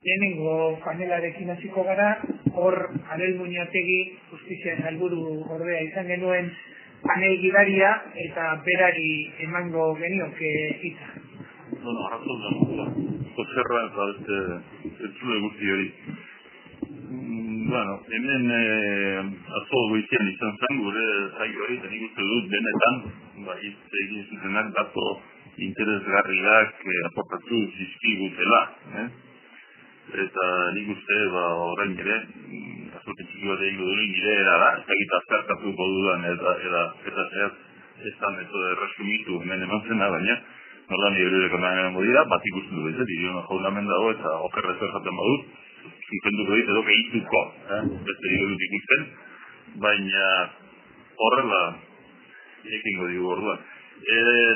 lehenengo panelarekin hasiko gara, hor Anel Muñategi justizia sailburu ordea izan genuen panel gidaria eta berari emango genioke hitza. Bueno, arrazoa, Joserra eta entzule guzti hori. Bueno, hemen atzo goizean izan zen gure saio hori, eta nik uste dut benetan, hitz egin zutenak datu interesgarriak aportatu zizkigutela. Eta nik uste, orain ere, azote txiki bat egin duen nire erara, ez dakit azkarkatuko dudan eta ezan erresumitu hemen eman zena, baina nordan nire emango dira, bat ikusten du bezet, idioma jaunamen dago eta okerrez erzaten badut, zuzenduko dit edo gehituko, beste dut ikusten, baina horrela ekingo digu orduan.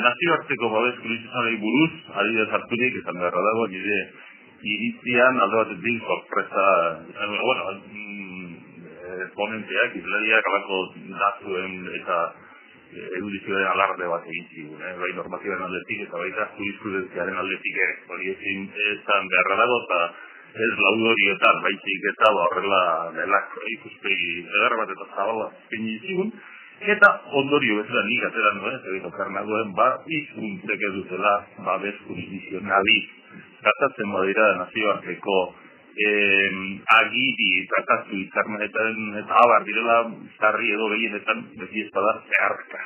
Nazioarteko babes juridizionalei buruz, adibidez harturik, esan beharra dago, nire irizian alde batetik sorpresa, ponenteak, izlariak alako datuen eta erudizioaren alarde bat egin zigun, bai normatibaren aldetik eta baita jurisprudentziaren aldetik ere. Hori ezin esan beharra dago eta ez laudorioetan, baizik eta horrela delak ikuspegi eder bat eta zabala espini zigun, eta ondorio bezala nik atera nuen, zegito karnagoen, hizkuntzek edutela babes jurisdizionali. Tratatzen badira nazioarteko agiri tratatu hitzarmenetan eta abar direla zarri edo gehienetan beti ez bada zeharka.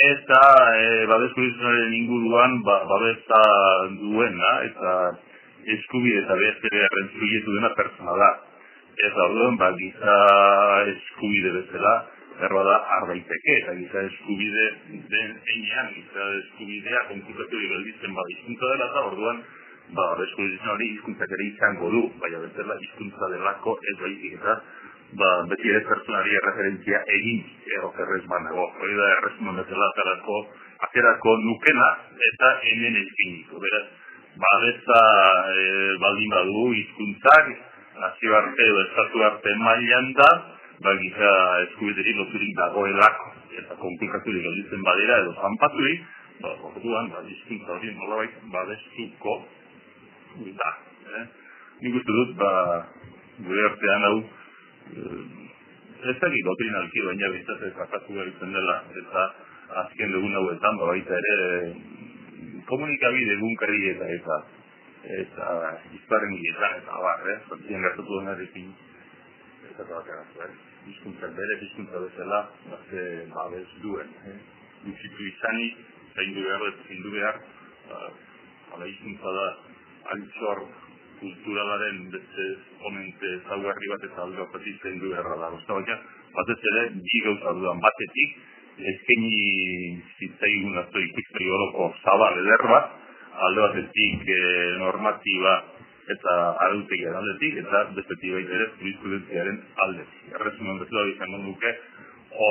Eta babes jurisdizionalen inguruan babesa duena eta eskubide eta behazterearen zuietu dena pertsona da. Eta orduan, giza eskubide bezala zerbada ardaiteke, eta giza eskubide den einean, giza eskubidea konkurratu gelditzen hizkuntza dela, eta orduan, babes jurisdizionali hizkuntzak ere izango du, baina bezala hizkuntza delako ez baizik eta beti ere pertsonari erreferentzia egin okerrez banago. Hori da erresuman bezala aterako nukena eta hemen eskiniko. Beraz, babesa baldin badu hizkuntzak, nazioarte edo estatu arte mailan da, giza eskubideri loturik dagoelako eta konplikaturik gelditzen badira edo zanpaturik, orduan, hizkuntza hori nolabait babestuko da. Nik uste dut, gure artean hau, ez dakit doktrinalki, baina bizatez tratatu egiten dela, eta azken dugun hauetan, baita ere, komunikabide egunkari eta izparren giletan, eta zantzien gertatu denarekin, hizkuntza bere, hizkuntza bezala, babes duen. Bizitu izanik, zaindu behar, hizkuntza da, altxor kulturalaren beste ponente zaugarri bat eta alde batetik zaindu beharra da. Baina, batez ere, bi gauza dudan batetik, eskaini zitzaigun azto ikuspegi oroko zabal eder bat, alde batetik normatiba eta arautegiaren aldetik, eta bestetik baita ere jurisprudentziaren aldetik. Erresumen bezala izango nuke,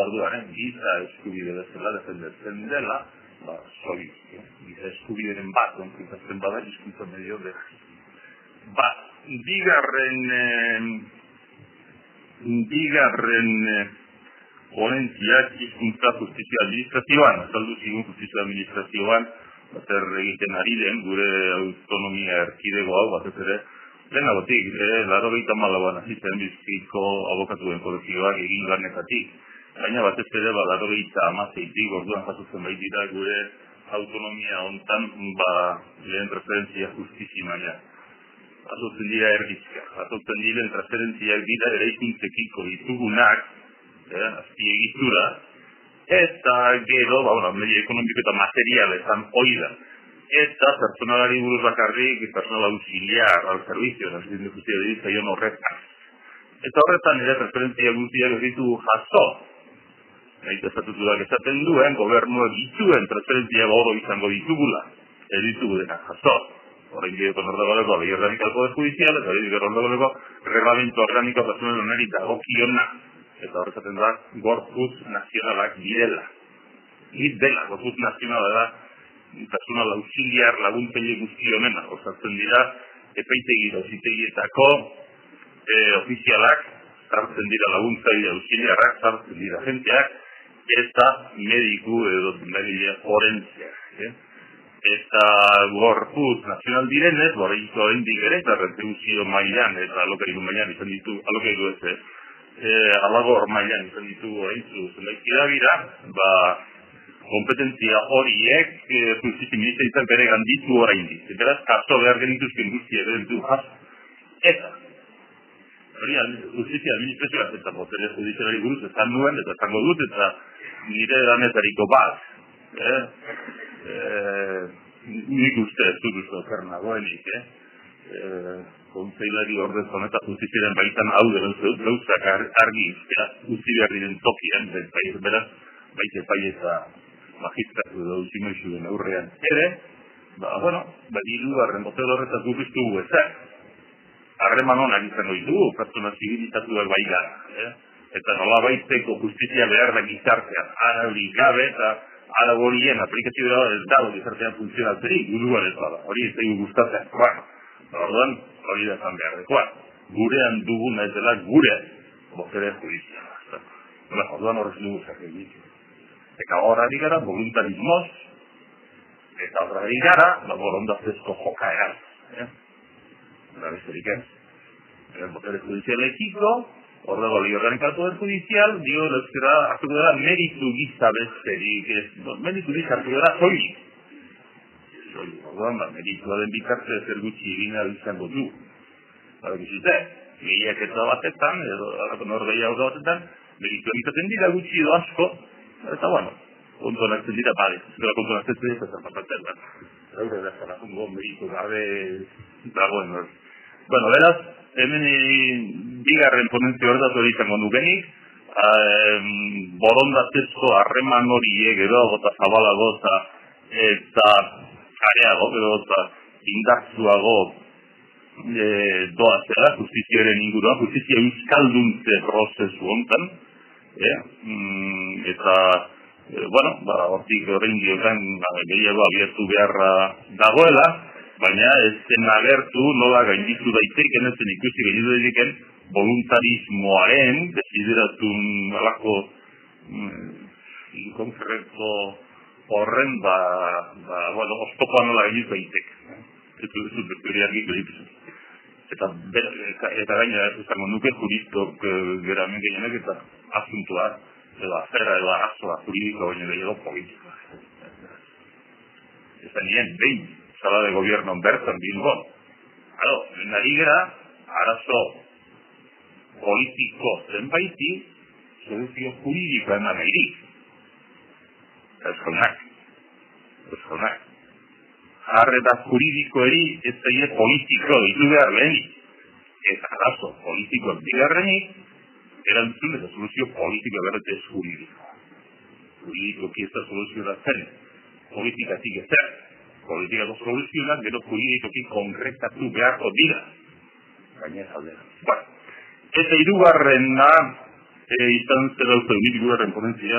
orduaren giza eskubide bezala defendetzen dela, giza eskubideren bat, konfliktatzen bada, hizkuntza medio dela. Bigarren ponentziak hizkuntza justizia administrazioan, azaldu zigun justizia administrazioan, zer egiten ari den, gure autonomia erkidego hau, batez ere, lehenagotik, 84an hasi zen Bizkaiko abokatuen kolegioak egin lanetatik, baina batez ere 96tik orduan jasotzen baitira gure autonomia hontan, lehen referentzia justizimaia. Jasotzen dira erdizka, jasotzen diren referentziak dira eraikuntzekiko ditugunak, azpiegitura, eta gero, medio ekonomiko eta materialetan hori da. Eta personalari buruz bakarrik, personal auxiliar, al servizio, nazioen justizia dira horretan. Eta horretan ere referentzia guztiak ez ditugu jaso. Eta estatutuak esaten duen, gobernuak dituen referentzia oro izango ditugula. Ez ditugu denak jaso. Horrein gero konordagoleko lei organiko del Poder Judicial, eta hori konordagoleko reglamento organiko personalari dagokiona. Eta horretaten da, gorputz nazionalak direla. Dela, gorputz nazionala da, personal auxiliar laguntzaile guzti honena. Osatzen dira, epaitegi auzitegietako ofizialak, sartzen dira laguntzaile auxiliarrak, sartzen dira jenteak, eta mediku edo medile forentziak. eta gorputz nazional direnez, horreiko hendik ere, eta retribuzio mailan eta alokairu mailan izan ditu, alokairu ez, alagor mailan izan ditu horreintzu zenbaiki dabira, kompetentzia horiek justizia ministeritzak bere ganditu oraindik. Beraz, kaso behar genituzken guztia ere du jaso. Eta, hori justizia administrazioa eta botere judizialari buruz esan nuen, eta esango dut, eta nire danetariko bat. Nik uste ez dut uste oker nagoenik, kontseilari ordezko eta justiziaren baitan hau gauzak argi utzi behar diren tokian, beraz, baita epai eta magistratu edo utzimaixuen aurrean ere, hirugarren botere horretaz gurriztu gu ezak. Harreman honak izango ditugu, pertsona zibilizatuak bai gara, eta nola baiteko justizia behar da gizartean, araurik gabe eta arau horien aplikazioa ez dago gizartean funtzionatzerik, guduan ez bada, hori ez dugu gustatzen. Orduan, hori da zan beharrekoa. Gurean duguna ez dela gure botere judiziala. Orduan horrez dugu zakegik. Eta horari gara, voluntarismoz, eta horari gara, borondazezko jokaeraz. Eta besterik ez. El botere judizialekiko, hor dago li organikatu del judizial, dio, euskera hartuko dela meritu giza besterik, meritu giza hartuko dela soilik. Orduan, meritua den bitartze zer gutxi egina izango du. Bizite, gehiaketa batetan, edo norgehiago batetan, meritua egitaten dira gutxi edo asko, eta kontuan hartzen dira, zera kontuan hartzen dira, eta zapatzen da. Gaur da zarakungo meritu gabe dagoen hori. Beraz, hemen bigarren ponentzio horretaz hori izango nukenik, borondatezko harreman horiek edo eta zabalago eta areago edo eta indartzuago doazela justiziaren inguruan, justizia euskalduntze prozesu hontan, eta hortik horrein diokan gehiago abiatu beharra dagoela, baina ez zen agertu nola gainditu daiteken, ez zen ikusi gainditu daiteken voluntarismoaren, desideratun alako inkonferentzo horren, oztopoan nola gainditu daitek. Ez dut berturi argi gainditu. Eta gaina izango nuke juristok gara hemen gehienek eta asuntua, edo azera edo arazoa juridiko baina gehiago politikoa. Ezan nien, behin, sala de gobierno bertan Bilbon. Nari gara, arazo politiko zenbaiti, soluzio juridikoa eman nahirik. Ez jaunak. Arreta juridikoeri ez zaie politiko ditu behar lehenik. Ez arazo politikoak bigarrenik, erantzun eta soluzio politikoa berrete ez juridikoa. Juridikoki ez da soluzio da zen, politikatik ez zer. Politikako soluzionak gero juridikoki konkretatu beharko dira. Gainez aldera. Eta hirugarrena izan zera usteunit hirugarren ponentzia,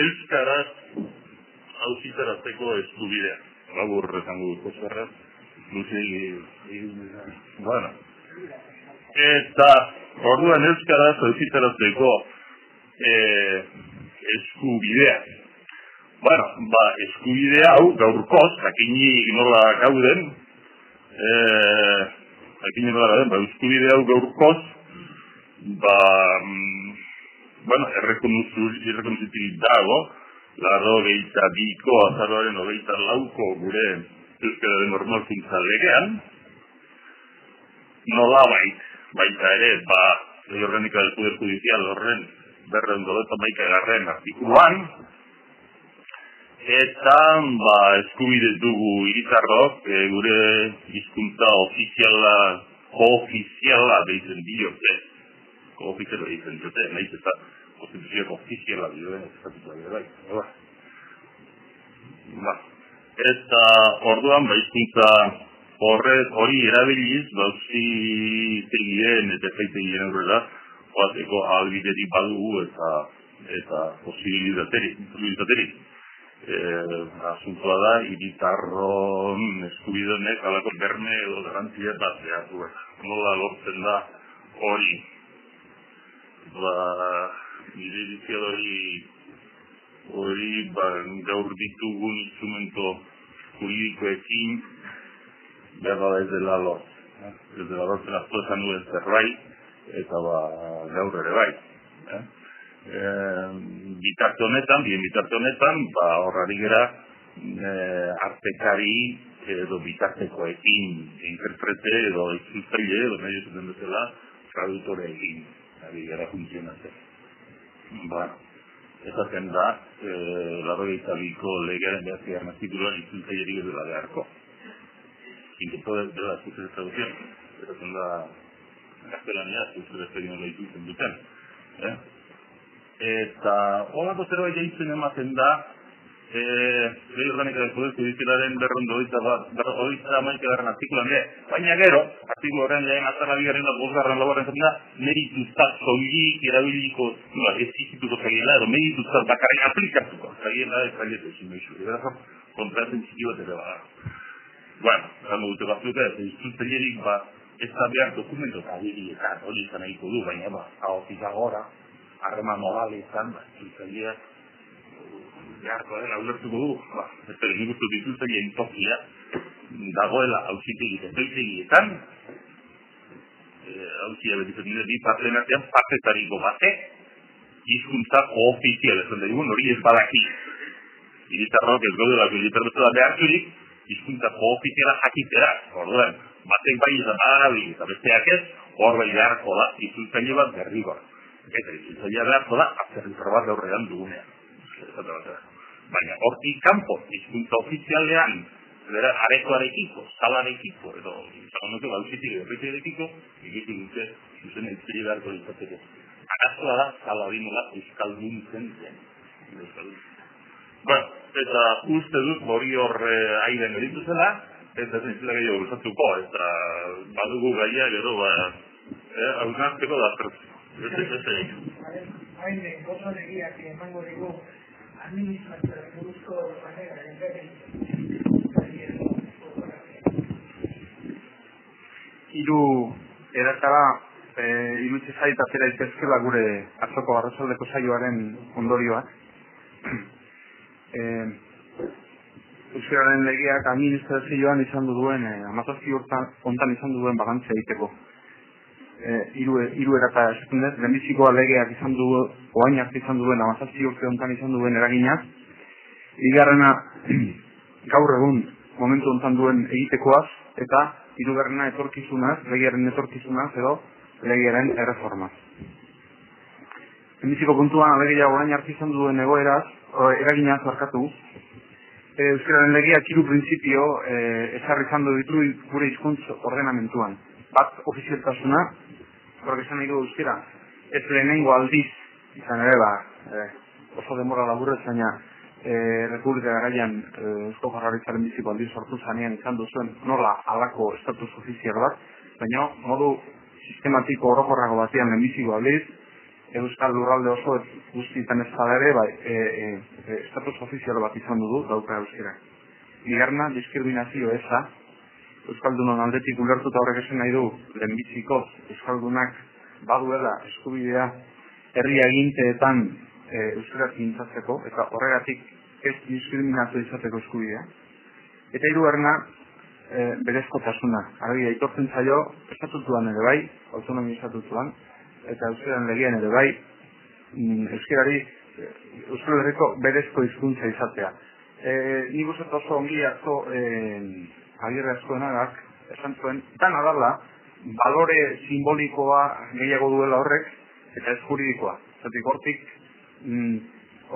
euskaraz auzitarazteko eskubidea. Labur esango dut zerraz, eta orduan euskaraz auzitarazteko eskubidea. Eskubidea hau gaurkoz, jakinik nola gauden, eskubidea hau gaurkoz, errekonozitik dago, Larro gehieta biko azaroaren hogeita lauko gure euskararen normalkuntza legean, nolabait, baita ere, ley orgánica del Poder Judicial horren 211 artikuluan, eta eskubide dugu hiritarrok gure hizkuntza ofiziala deitzen diote, nahiz eta konstituzioak ofiziala dioen estatutua dira bai. Eta orduan hizkuntza hori erabiliz, auzitegien eta epaitegien aurrera, joateko ahalbiderik badugu eta posibilitaterik. Asuntoa da, hiritarron eskubidenek alako berme edo garantzia bat behar duela. Nola lortzen da hori. Nire iriziat hori gaur ditugun instrumento juridikoekin berda ez dela lortzen. Ez dela lortzen asko esan duen zerbait, eta gaur ere bai. Bitarte honetan, horrari gera artekari edo bitartekoekin interprete edo itzultzaile edo nahi zuten bezala traductoreekin ari gara funtzionatzen. Esaten da, 82ko legearen 9. artikuluan itzultzailerik ez dela beharko. Intento dela zuzen traduzion, esaten da gaztelania, zuzen esperimentoa itzultzen duten. Eta holako zerbait jaintzen ematen da, Lege Orgánica del Poder Judicialaren 238. artikulan baina gero, artikulu horren lehen atara bigarren da 5. zaten da, merituzat soilik erabiliko ezizituko zagiela, edo merituzat bakarrik aplikatuko zagiela, ez zagieta ezin behizu. Eta kontratzen txiki bat ere bada. Bueno, zango dute batzuk ez itzultzailerik ez da behar dokumento eta agirietan, hori izan egiko du, baina haotik agora, harreman moraletan, itzultzaileak beharko dela ulertuko du, ez da nik uste itzultzaileen tokia dagoela auzitegi epaitegietan, auzia betitzen dira bi parteen artean partetariko batek hizkuntza koofizial esan daigun, hori ez badaki. Hiritarrok ez gaudela hiritarrotela beharturik, hizkuntza koofiziala jakitera, orduan, batek bai eta badarabi eta besteak ez, hor bai beharko da, itzultzaile bat derrigor. Eta itzultzailea beharko da, atzerritar bat gaurrean dugunean. Baina hortik kanpo, hizkuntza ofizialean, arekoarekiko, salarekiko, edo zagonuke bauzitik erritearekiko, egitu dute zuzen entzile beharko izateko. Arazkoa da, salarinola euskaldun zen. Eta uste dut hori hor airen editu zela, eta zentzila gehiago gustatuko, eta badugu gaia gero, hausnartzeko da zertzeko. Hain gozo negiak emango digu administrazioaren buruzko manera hiru eratara irutze zait atera itezkela gure atzoko arrazaldeko saioaren ondorioak. Euskararen legeak administrazioan izan duen, 17 urtean izan duen balantzea egiteko. Hiru erata esaten dut, lehenbizikoa legeak izan du, oain arte izan duen, 17 urte honetan izan duen eragina. Hirugarrena gaur egun momentu honetan duen egitekoaz, eta hirugarrena etorkizunaz, legearen etorkizunaz edo legearen erreformaz. Lehenbiziko puntuan alegia oain arte izan duen egoeraz, eraginaz barkatu. Euskararen legeak hiru printzipio ezarri izan ditu gure hizkuntz ordenamentuan. Bat ofizialtasuna, horrek esan nahi du euskara, ez lehenengo aldiz, izan ere oso denbora laburrez, baina Republika garaian Eusko Jaurlaritzaren biziko aldiz sortu zanean izan duzuen nola halako estatus ofizial bat, baina modu sistematiko orokorrago batean lehenbiziko aldiz, Euskal Lurralde oso guztietan ez bada ere, estatus ofizial bat izan du dauka euskara. Bigarrena, diskriminazio eza, Euskaldunon aldetik ulertuta horrek esan nahi du, lehenbiziko Euskaldunak baduela eskubidea herri aginteetan euskaraz mintzatzeko, eta horregatik ez diskriminatu izateko eskubidea. Eta hirugarrena, berezkotasuna. Argi aitortzen zaio, estatutuan ere bai, autonomia estatutuan, eta euskararen legean ere bai, euskarari Euskal Herriko berezko hizkuntza izatea. Nik uste oso ongi atzo Agirre askoenak esan zuen, dana dala, balore simbolikoa gehiago duela horrek, eta ez juridikoa. Zatik hortik,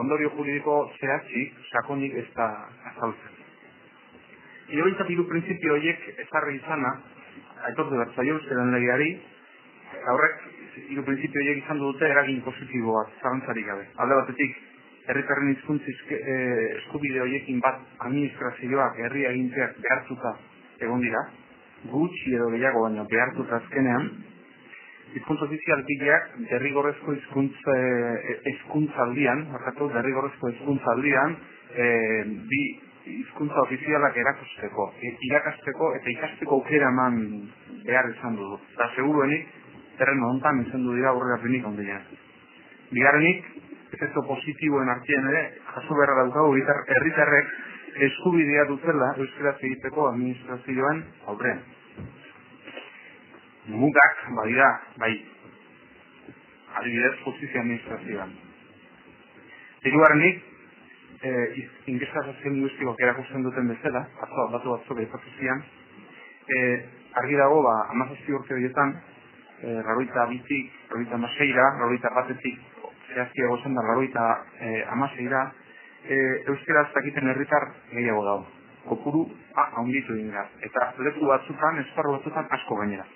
ondorio juridiko zehatzik, sakonik ez da azaltzen. Hiru printzipio horiek ezarri izana, aitortu bertzaio euskaren legeari, horrek hiru printzipio horiek izan dute eragin positiboa, zalantzarik gabe. Alde batetik, herritarren hizkuntza eskubide horiekin bat administrazioak, herri aginteak behartuta egon dira, gutxi edo gehiago baina behartuta azkenean, hizkuntza ofizial bideak derrigorrezko hizkuntzaldian, bi hizkuntza ofizialak irakasteko eta ikasteko aukera eman behar izan du. Eta seguruenik, terreno hontan izan du dira aurrerapenik ondilean. Bigarrenik, efektu positiboen artean ere, jaso beharra daukagu herritarrek eskubidea dutela euskaraz egiteko administrazioan aurrean. Mugak badira, bai, adibidez justizia administrazioan. Hirugarrenik, inkestazio linguistikoak erakusten duten bezala, datu batzuk aipatzen argi dago, 17 urte horietan, 82tik, 86ra, 81tik, zehazki egozen da, 86ra, euskaraz dakiten herritar gehiago dago. Kopuru, handitu egin da. Eta leku batzutan, esparru batzutan asko gainera.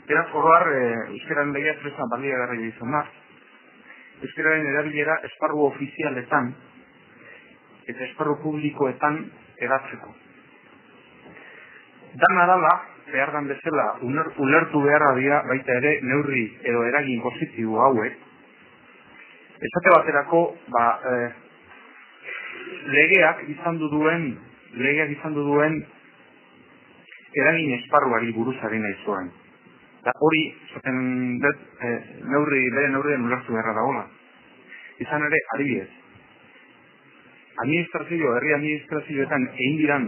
Beraz, oroar, euskararen legea tresna baliagarria izan da. Euskararen erabilera esparru ofizialetan eta esparru publikoetan edatzeko. Dana dala, behar dan bezala, ulertu beharra dira baita ere neurri edo eragin positibo hauek. Esate baterako, legeak izan duen eragin esparruari buruzari nahi zuen. Eta hori, zaten dut, bere neurrien ulertu beharra dagoela. Izan ere, adibidez, herri administrazioetan egin diran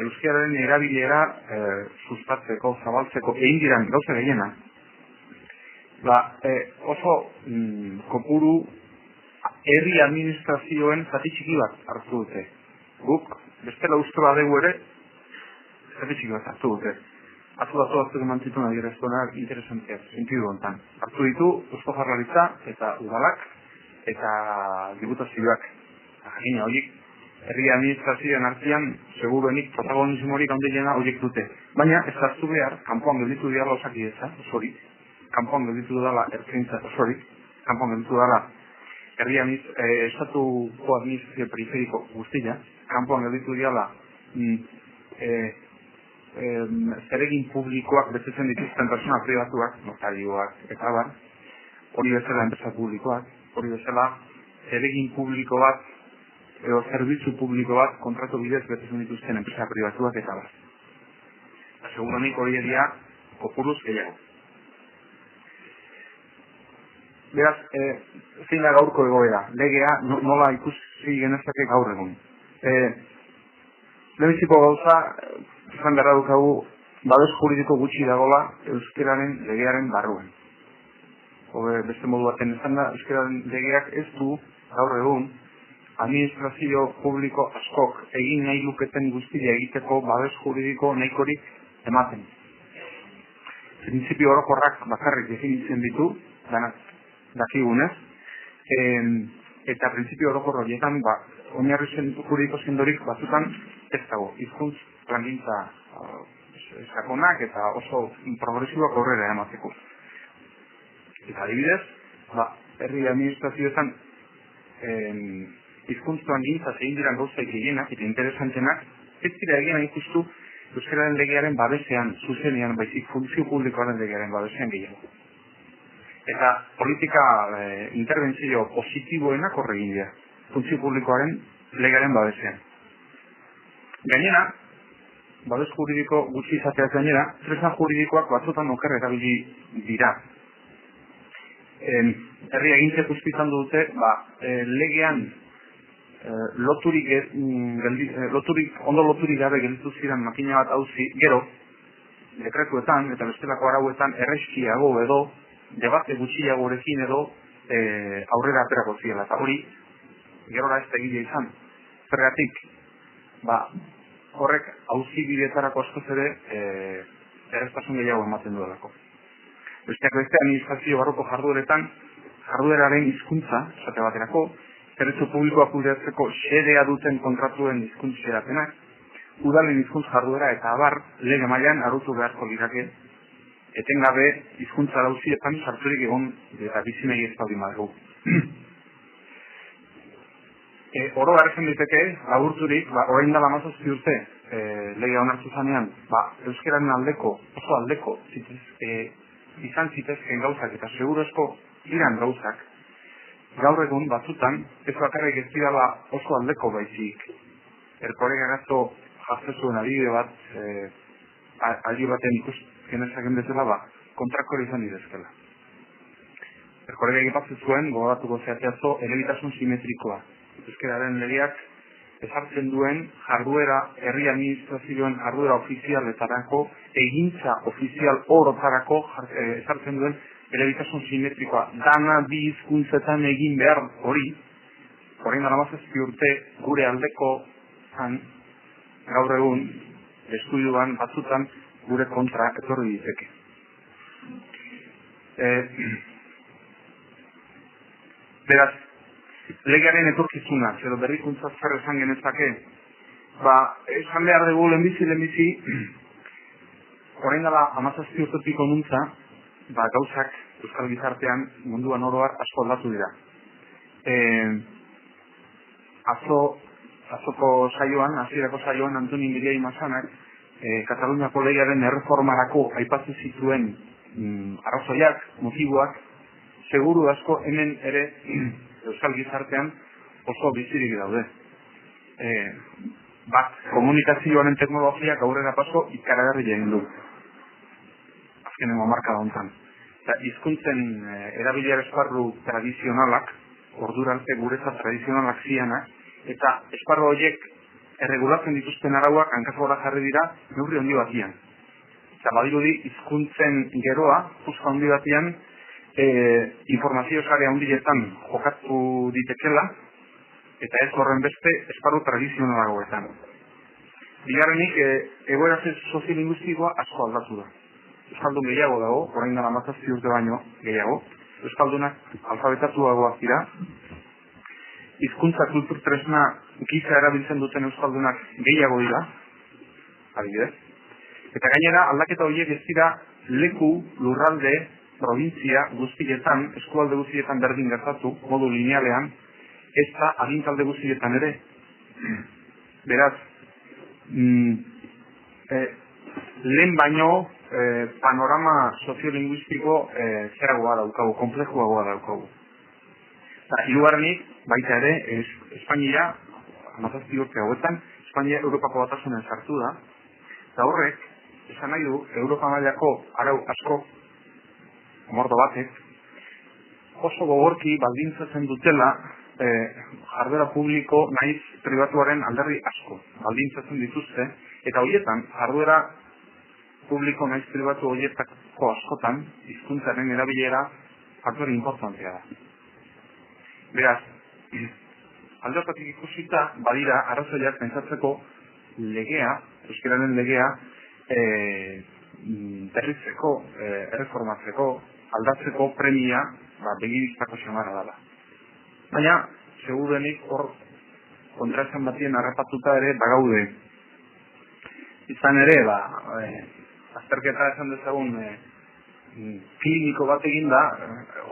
euskararen erabilera sustatzeko, zabaltzeko, egin diran gauza gehiena, oso kopuru herri administrazioen zati txiki bat hartu dute. Guk, bestela ustura dugu ere, zati txiki bat hartu dute. Batzuk eman zituen adierazkoenak interesanteak, sentidu hontan. Hartu ditu, Eusko Jaurlaritza eta udalak eta diputazioak. Jakina horiek, herri administrazioen artean, seguruenik protagonismorik handiena horiek dute. Baina, ez hartu behar, kanpoan gelditu dira Osakidetza, osorik. Kanpoan gelditu dela Ertzaintza, osorik. Kanpoan gelditu dela estatuko administrazio periferiko guztia. Kanpoan gelditu dira zeregin publikoak betetzen dituzten persona pribatuak, notarioak eta bar, hori bezala enpresa publikoak, hori bezala zeregin publiko bat edo zerbitzu publiko bat kontratu bidez betetzen dituzten enpresa pribatuak eta bar. Seguruenik hori edia kopuruz gehiago. Beraz, zein da gaurko egoera, legea nola ikusi genezake gaur egun. Lehenbiziko gauza, izan gara dukagu, babes juridiko gutxi dagoela euskararen legearen barruen. Beste modu baten esan da, euskararen legeak ez du gaur egun administrazio publiko askok egin nahi luketen guztia egiteko babes juridiko nahikorik ematen. Printzipio orokorrak bakarrik definitzen ditu, dakigunez, eta printzipio orokor horietan, oinarri juridiko sendorik batzutan ez dago, hizkuntz plangintza sakonak eta oso progresiboak aurrera emateko. Eta adibidez, herri administrazioetan hizkuntz plangintza egin diran gauzaik egienak eta interesantenak, ez dira egin hain justu euskararen legearen babesean, zuzenean, baizik funtzio publikoaren legearen babesean gehiago. Eta politika interbentzio positiboenak horre egin dira, funtzio publikoaren legearen babesean. Gainera, babes juridiko gutxi izateaz gainera, tresna juridikoak batzutan oker erabili dira. Herri agintzek uspitzan dute, legean ondo loturik gabe gelditu ziren makina bat auzi, gero, dekretuetan eta bestelako arauetan erreskiago edo, debate gutxiagorekin edo aurrera aterako ziela. Eta hori, gerora ez da egile izan. Zergatik, horrek auzi bidetarako askoz ere erreztasun gehiago ematen duelako. Besteak beste administrazio barruko jardueraren hizkuntza, esate baterako, zerbitzu publikoa kudeatzeko xedea duten kontratuen hizkuntz xedapenak, udalen hizkuntz jarduera eta abar lege mailan arautu beharko lirateke, etengabe hizkuntza dauzietan sarturik egon eta bizinei ez baldin badugu. Oro garrezen diteke, laburturik, orain dela 17 urte lege onartu zanean, euskararen oso aldeko izan zitezken gauzak eta segurezko iran gauzak, gaur egun batzutan, ez bakarrik ez dira oso aldeko baizik. Erkoreka gazo jartzen zuen adibide bat, aldi baten genezak bezala, kontrakore izan didezkela. Erkoreka egipatzen zuen, gogoratuko zehateazo, elebitasun simetrikoa. Euskararen legeak ezartzen duen jarduera, herri administrazioen jarduera ofizialetarako, egintza ofizial orotarako ezartzen duen elebitasun simetrikoa. Dana bi hizkuntzetan egin behar hori, orain dela 17 urte gure aldeko gaur egun eskuiduan batzutan gure kontra etorri diteke. Beraz, legearen etorkizuna, edo berrikuntza zer esan genezake, esan behar dugu lehenbizi, orain dela 17 urtetik onuntza, gauzak euskal gizartean munduan oroar asko aldatu dira. Azoko saioan, hasierako saioan Antoni Miriai Masanak, Kataluniako legearen erreformarako aipatzen zituen arrazoiak, motiboak, seguru asko hemen ere euskal gizartean oso bizirik daude. Komunikazioaren teknologiak aurrera paso ikaragarri egin du. Azkenengo hamarkada honetan. Hizkuntzen erabilera esparru tradizionalak, ordura arte guretzat tradizionalak zianak, eta esparru horiek erregulatzen dituzten arauak hankasgora jarri dira neurri handi batian. Eta badirudi hizkuntzen geroa, puska handi batian, informazio sare handietan jokatu ditekela, eta ez horren beste esparru tradizionalagoetan. Bigarrenik, egoera soziolinguistikoa asko aldatu da. Euskaldun gehiago dago, orain dela 17 urte baino gehiago. Euskaldunak alfabetatuagoak dira. Hizkuntza kultur tresna giza erabiltzen duten euskaldunak gehiago dira, adibidez. Eta gainera, aldaketa horiek ez dira leku, lurralde, provintzia guztietan, eskualde guztietan berdin gertatu, modu linealean, ez da agintalde guztietan ere. Beraz, lehen baino panorama soziolinguistiko zeragoa daukagu, komplejuagoa daukagu. Hirugarrenik, baita ere, Espainia, 17 urte hauetan, Espainia Europako Batasunean sartu da, eta horrek, esan nahi du, Europa mailako arau asko, mordo batek, oso gogorki baldintzatzen dutela jarduera publiko naiz pribatuaren alderdi asko baldintzatzen dituzte, eta horietan, jarduera publiko naiz pribatu horietako askotan, hizkuntzaren erabilera faktore importantea da. Beraz, alde hortatik ikusita, badira, arrazoiak pentsatzeko legea, euskararen legea, berritzeko, erreformatzeko, aldatzeko premia, begibiztako xamara dela. Baina, segurenik hor, kontraesan batien harrapatuta ere bagaude. Izan ere, azterketa esan dezagun kliniko bat egin da,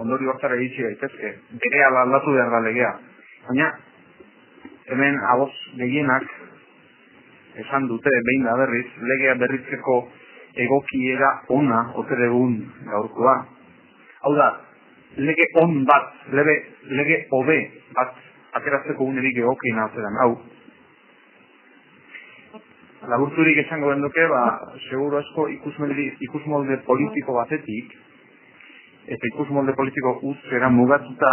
ondori hortara egitzi gaitezke, berehala aldatu behar da legea. Baina, hemen aboz gehienak esan dute, behin da berriz, legea berritzeko egokiera ona ote dugun gaurkoa. Hau da, lege on bat, lege hobe bat ateratzeko unerik egokiena ote den, hau. Laburturik esango benduke, seguro asko ikusmolde politiko batetik, eta ikusmolde politiko uzera mugatuta,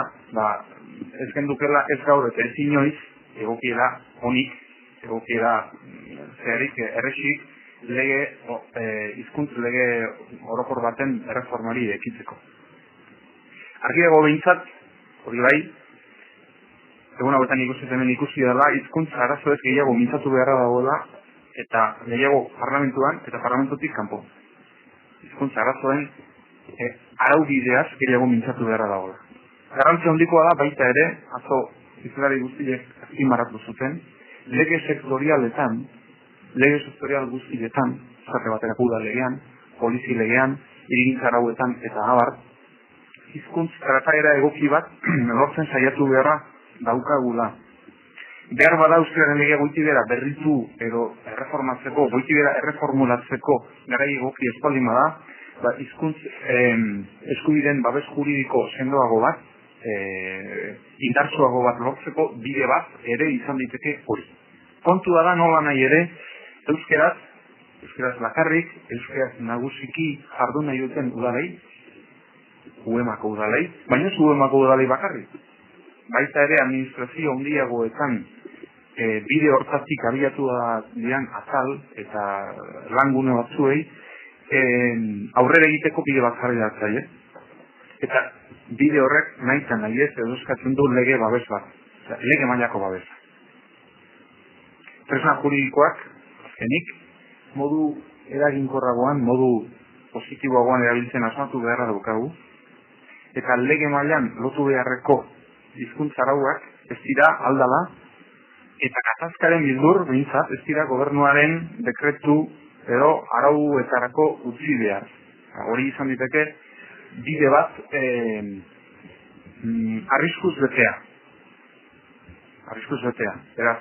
ez gendukela ez gaur eta ez inoiz, egokiera honik, egokiera zeharik erresik, hizkuntz lege orokor baten erreformari ekitzeko. Argi dago behintzat, hori bai, egun hauetan ikusi dela, hizkuntz arazo ez gehiago mintzatu beharra dagoela, eta gehiago parlamentuan eta parlamentutik kanpo. Hizkuntza arazoen araubideaz gehiago mintzatu beharra dagoela. Garrantzia handikoa da baita ere, atzo hizlari guztiek azpimarratu zuten, lege sektorial guztietan, zate baterako da legean, polizi legean, hirigintza arauetan eta abar, hizkuntz trataera egoki bat lortzen saiatu beharra daukagula. Behar bada euskararen legea goitibera berritu edo erreformatzeko, goitibera erreformulatzeko garai egoki espaldin bada, hizkuntz eskubideen babes juridiko sendoago bat, indartsuago bat lortzeko bide bat ere izan daiteke hori. Kontua da nola nahi ere, euskeraz bakarrik, euskeraz nagusiki jardun nahi duten udalei, UEMako udalei, baina ez UEMako udalei bakarrik. Baita ere administrazio handiagoetan bide hortatik abiatu dian atal eta langune batzuei aurrera egiteko bide bat jarri datzaile. Eta bide horrek nahi eta nahi ez edo eskatzen du lege babes bat, lege mailako babesa. Tresna juridikoak, azkenik, modu eraginkorragoan, modu positiboagoan erabiltzen asmatu beharra daukagu, eta lege mailan lotu beharreko hizkuntza arauak ez dira aldala, eta gatazkaren bildur, behintzat, ez dira gobernuaren dekretu edo arauetarako utzi behar. Hori izan diteke, bide bat arriskuz betea. Beraz,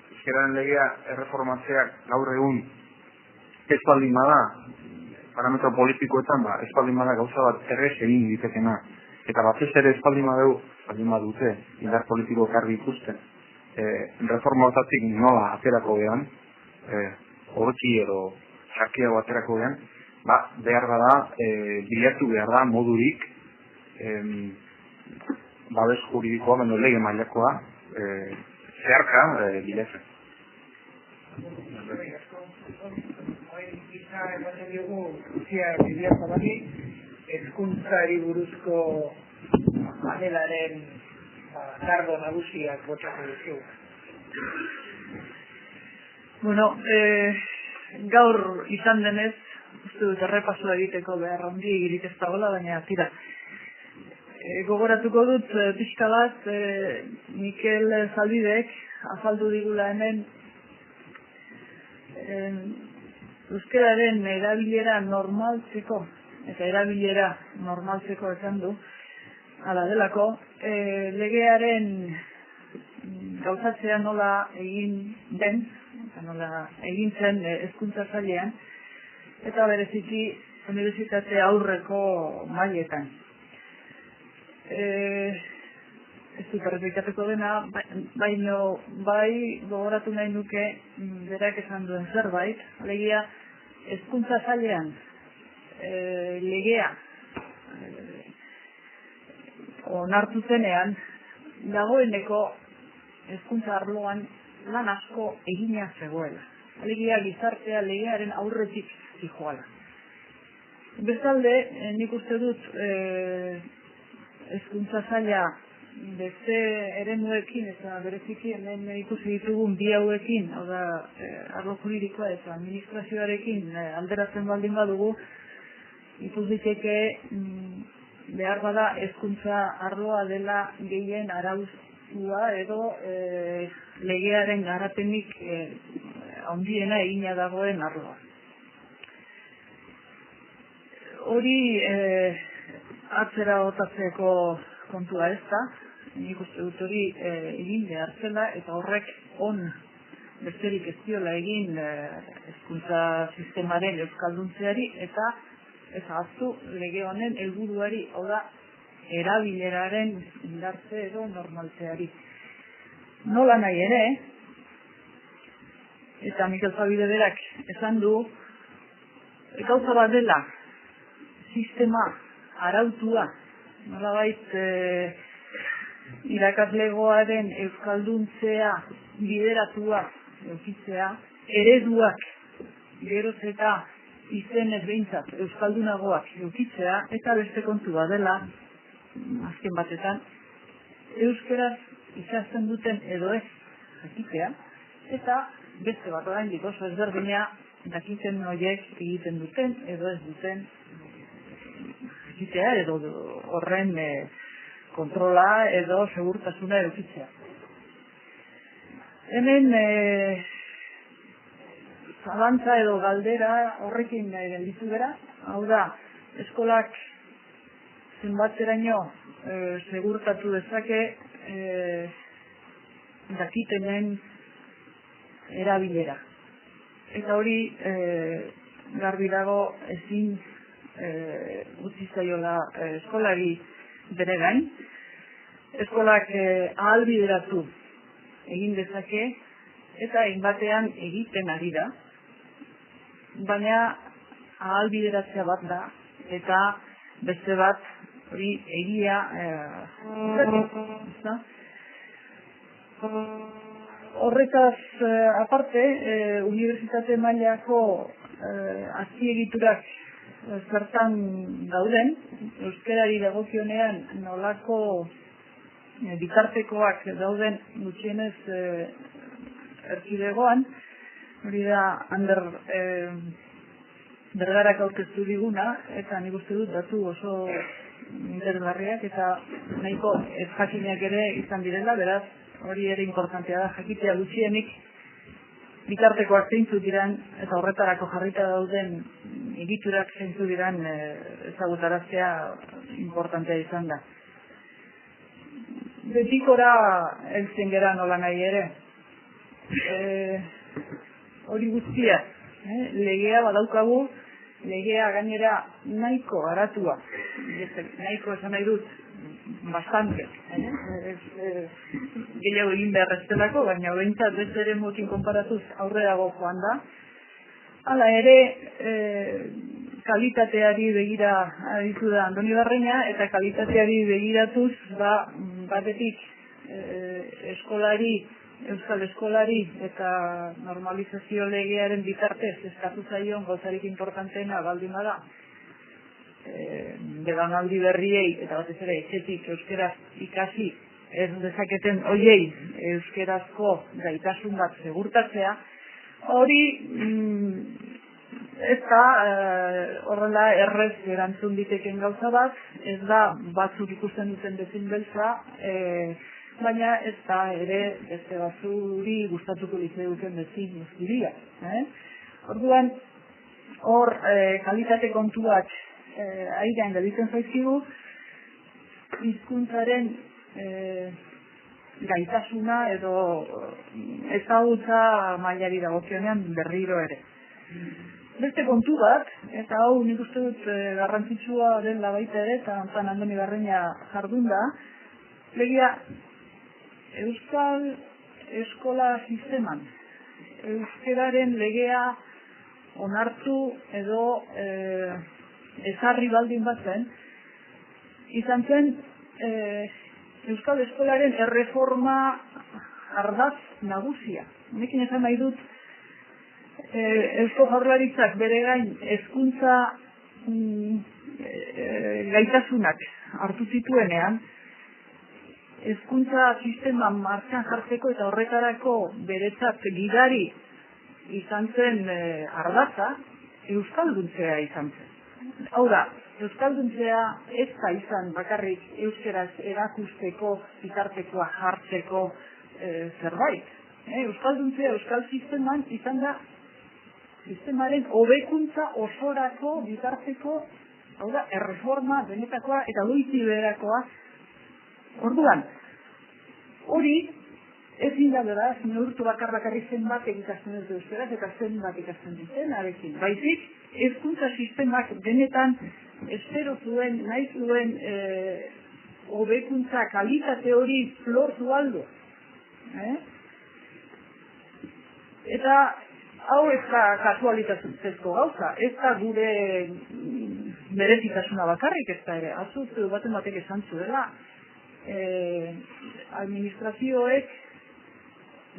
euskararen legea erreformatzeak gaur egun ez baldin bada, parametro politikoetan, ez baldin bada gauza bat errez egin ditekena. Eta batez ere ez baldin badute, indar politiko karri ikusten, reforma hortatik nola aterako gehan, horreki edo sakeago aterako gehan, behar bada, bilatu behar da modurik, babes juridikoa, beno lege mailakoa, zeharka bilatzen. Gisa ematen diogu Lucia Bidiazabali, hezkuntzari buruzko panelaren kargo nagusiak botako dizkigu. Bueno, gaur izan denez, uste dut errepaso egiteko behar handi egirik ez dagoela, baina tira. Gogoratuko dut pixka bat Mikel Zalbidek azaldu digula hemen euskararen erabilera normaltzeko, eta erabilera normaltzeko esan du, hala delako, legearen gauzatzea nola egin den, eta nola egin zen hezkuntza sailean, eta bereziki unibertsitate aurreko mailetan. Ez dut errepikatuko dena, baino bai gogoratu nahi nuke berak esan duen zerbait, alegia hezkuntza sailean legea onartu zenean dagoeneko hezkuntza arloan lan asko egina zegoela. Alegia gizartea legearen aurretik zijoala. Bestalde, nik uste dut hezkuntza saila beste eremuekin eta bereziki hemen ikusi ditugun bi hauekin, hau da arlo juridikoa eta administrazioarekin alderatzen baldin badugu, ikus diteke behar bada hezkuntza arloa dela gehien arauztua edo legearen garapenik handiena egina dagoen arloa. Hori atzera botatzeko kontua ez da, nik uste dut hori egin behar zela, eta horrek besterik ez diola egin hezkuntza sistemaren euskalduntzeari, eta ez ahaztu lege honen helburuari, hau da, erabileraren indartze edo normaltzeari. Nola nahi ere, eta Mikel Zalbide berak esan du, gauza bat dela sistema arautua, nolabait irakaslegoaren euskalduntzea bideratua eukitzea, ereduak geroz eta izenez behintzat euskaldunagoak eukitzea, eta beste kontu bat dela, azken batetan, euskeraz ikasten duten edo ez jakitea, eta beste bat oraindik oso ezberdina dakiten horiek egiten duten edo ez duten jakitea edo horren kontrola edo segurtasuna edukitzea. Hemen zalantza edo galdera horrekin gelditu gara, hau da, eskolak zenbateraino segurtatu dezake dakitenen erabilera. Eta hori garbi dago ezin utzi zaiola eskolari bere gain. Eskolak ahalbideratu egin dezake eta hainbatean egiten ari da, baina ahalbideratzea bat da eta beste bat hori egia horretaz aparte, unibertsitate mailako azpiegiturak zertan dauden, euskarari dagokionean nolako bitartekoak dauden gutxienez erkidegoan, hori da Ander Bergarak aurkeztu diguna, eta nik uste dut datu oso interesgarriak eta nahiko ezjakinak ere izan direla, beraz hori ere importantea da jakitea gutxienik bitartekoak zeintzuk diran eta horretarako jarrita dauden egiturak zeintzuk diran ezagutaraztea importantea izan da. Betikora heltzen gera nola nahi ere. Hori guztia, legea badaukagu, legea gainera nahiko garatua, nahiko esan nahi dut, bastante, gehiago egin behar ez delako, baina behintzat beste ere motin konparatuz aurrerago joan da. Hala ere, kalitateari begira aditu da Andoni Barreña, eta kalitateari begiratuz, batetik eskolari, euskal eskolari eta normalizazio legearen bitartez eskatu zaion gauzarik importanteena baldin bada belaunaldi berriei eta batez ere etxetik euskeraz ikasi ez dezaketen hoiei euskerazko gaitasun bat segurtatzea, hori ez da horrela errez erantzun diteken gauza bat, ez da batzuk ikusten duten bezin beltza, baina ez da ere beste batzuri gustatuko duten bezin guztiria. Orduan, hor kalitate kontuak airean gelditzen zaizkigu, hizkuntzaren gaitasuna edo ezagutza mailari dagokionean berriro ere. Beste kontu bat, eta hau nik uste dut garrantzitsua dela baita ere, eta Antan Andoni Barreña jardun da, legia euskal eskola sisteman, euskeraren legea onartu edo ezarri baldin bat zen, izan zen euskal eskolaren erreforma ardatz nagusia. Honekin esan nahi dut, Eusko Jaurlaritzak bere gain hezkuntza gaitasunak hartu zituenean, hezkuntza sistema martxan jartzeko eta horretarako beretzat gidari izan zen ardatza, euskalduntzea izan zen. Hau da, euskalduntzea ez da izan bakarrik euskeraz erakusteko, bitartekoa jartzeko zerbait. Euskalduntzea euskal sisteman izan da sistemaren hobekuntza osorako bitarteko, hau da, erreforma benetakoa eta goiti beherakoa. Orduan, hori ezin da beraz, neurtu bakarrik zenbat ikasten dut euskaraz eta zenbat ikasten duten arekin. Baizik, hezkuntza sistemak benetan espero zuen, nahi zuen hobekuntza kalitate hori lortu aldo. Eta hau ez da kasualitatezko gauza, ez da gure berezitasuna bakarrik ez da ere. Azut baten batek esan zuela, administrazioek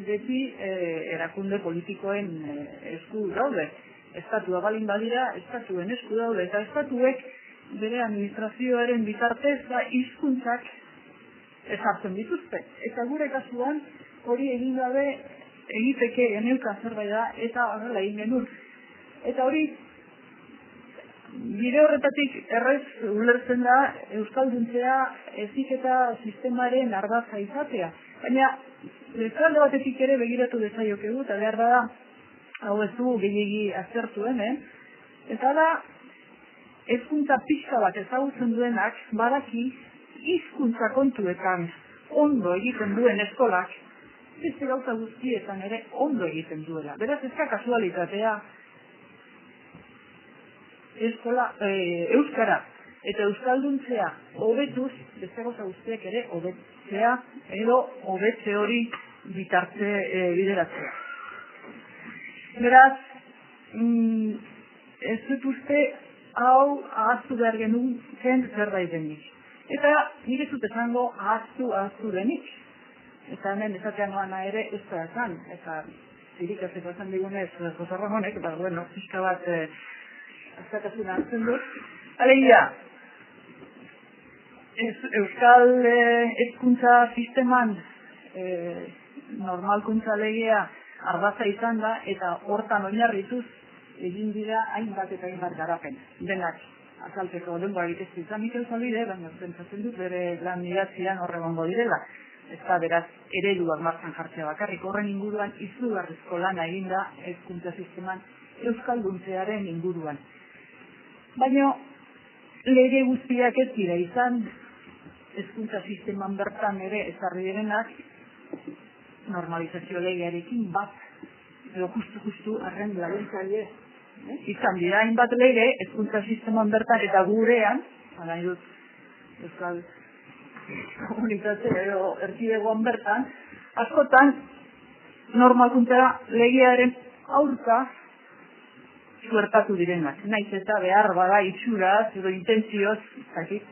beti erakunde politikoen esku daude. Estatua balin badira, estatuen esku daude, eta estatuek bere administrazioaren bitartez hizkuntzak ezartzen dituzte. Eta gure kasuan hori egin gabe egiteke geneukan zerbait da, eta horrela egin genuen. Eta hori, bide horretatik errez ulertzen da euskalduntzea heziketa sistemaren ardatza izatea. Baina, bezalde batetik ere begiratu dezaiokegu, eta behar da, hau ez du gehiagi aztertu hemen, eta da, hezkuntza pixka bat ezagutzen duenak, badaki, hizkuntza kontuetan ondo egiten duen eskolak, beste gauza guztietan ere ondo egiten duela. Beraz, ez da kasualitatea euskara eta euskalduntzea hobetuz, beste gauza guztiak ere hobetzea edo hobetze hori bideratzea. Beraz, ez dut uste hau ahaztu behar genuken zerbait denik. Eta nire zut esango ahaztu denik. Eta hemen esatean noana ere ez da esan, eta zirikazeko esan digunez Jose Ramonek, eta bueno, pixka bat azkatasuna hartzen dut. Alegia, Euskal hezkuntza sisteman normalkuntza legea ardatza izan da, eta hortan oinarrituz egin dira hainbat eta hainbat garapen. Denak azaltzeko denbora egiteztu izan Mikel Zalbide, baina pentsatzen dut bere lan idatzian horregongo direla. Ez da beraz ereduak martxan jartzea bakarrik, horren inguruan izugarrizko lana eginda hezkuntza sisteman euskalduntzearen inguruan. Baina lege guztiak ez dira izan, hezkuntza sisteman bertan ere ezarri direnak normalizazio legearekin bat, edo justu arren laguntzaile izan dira hainbat lege hezkuntza sisteman bertan eta gurean, nahi dut euskal komunitate edo erkidegoan bertan, askotan normalkuntza legearen aurka suertatu direnak. Naiz eta behar bada itxuraz edo intentzioz,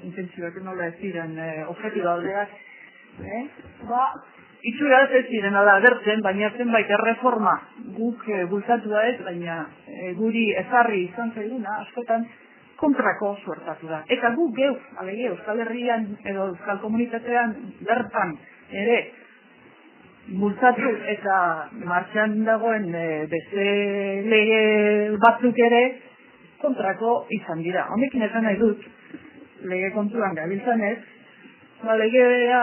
intentzioak nola ez ziren objektiba aldeak, itxuraz ez ziren ala agertzen, baina zenbait erreforma guk bultatua ez, baina guri ezarri izan zaiguna, askotan kontrako suertatu da. Eta guk geuk, alegia Euskal Herrian edo Euskal Komunitatean bertan ere bultzatu eta martxan dagoen beste lege batzuk ere kontrako izan dira. Honekin esan nahi dut, lege kontuan gabiltzanez, legea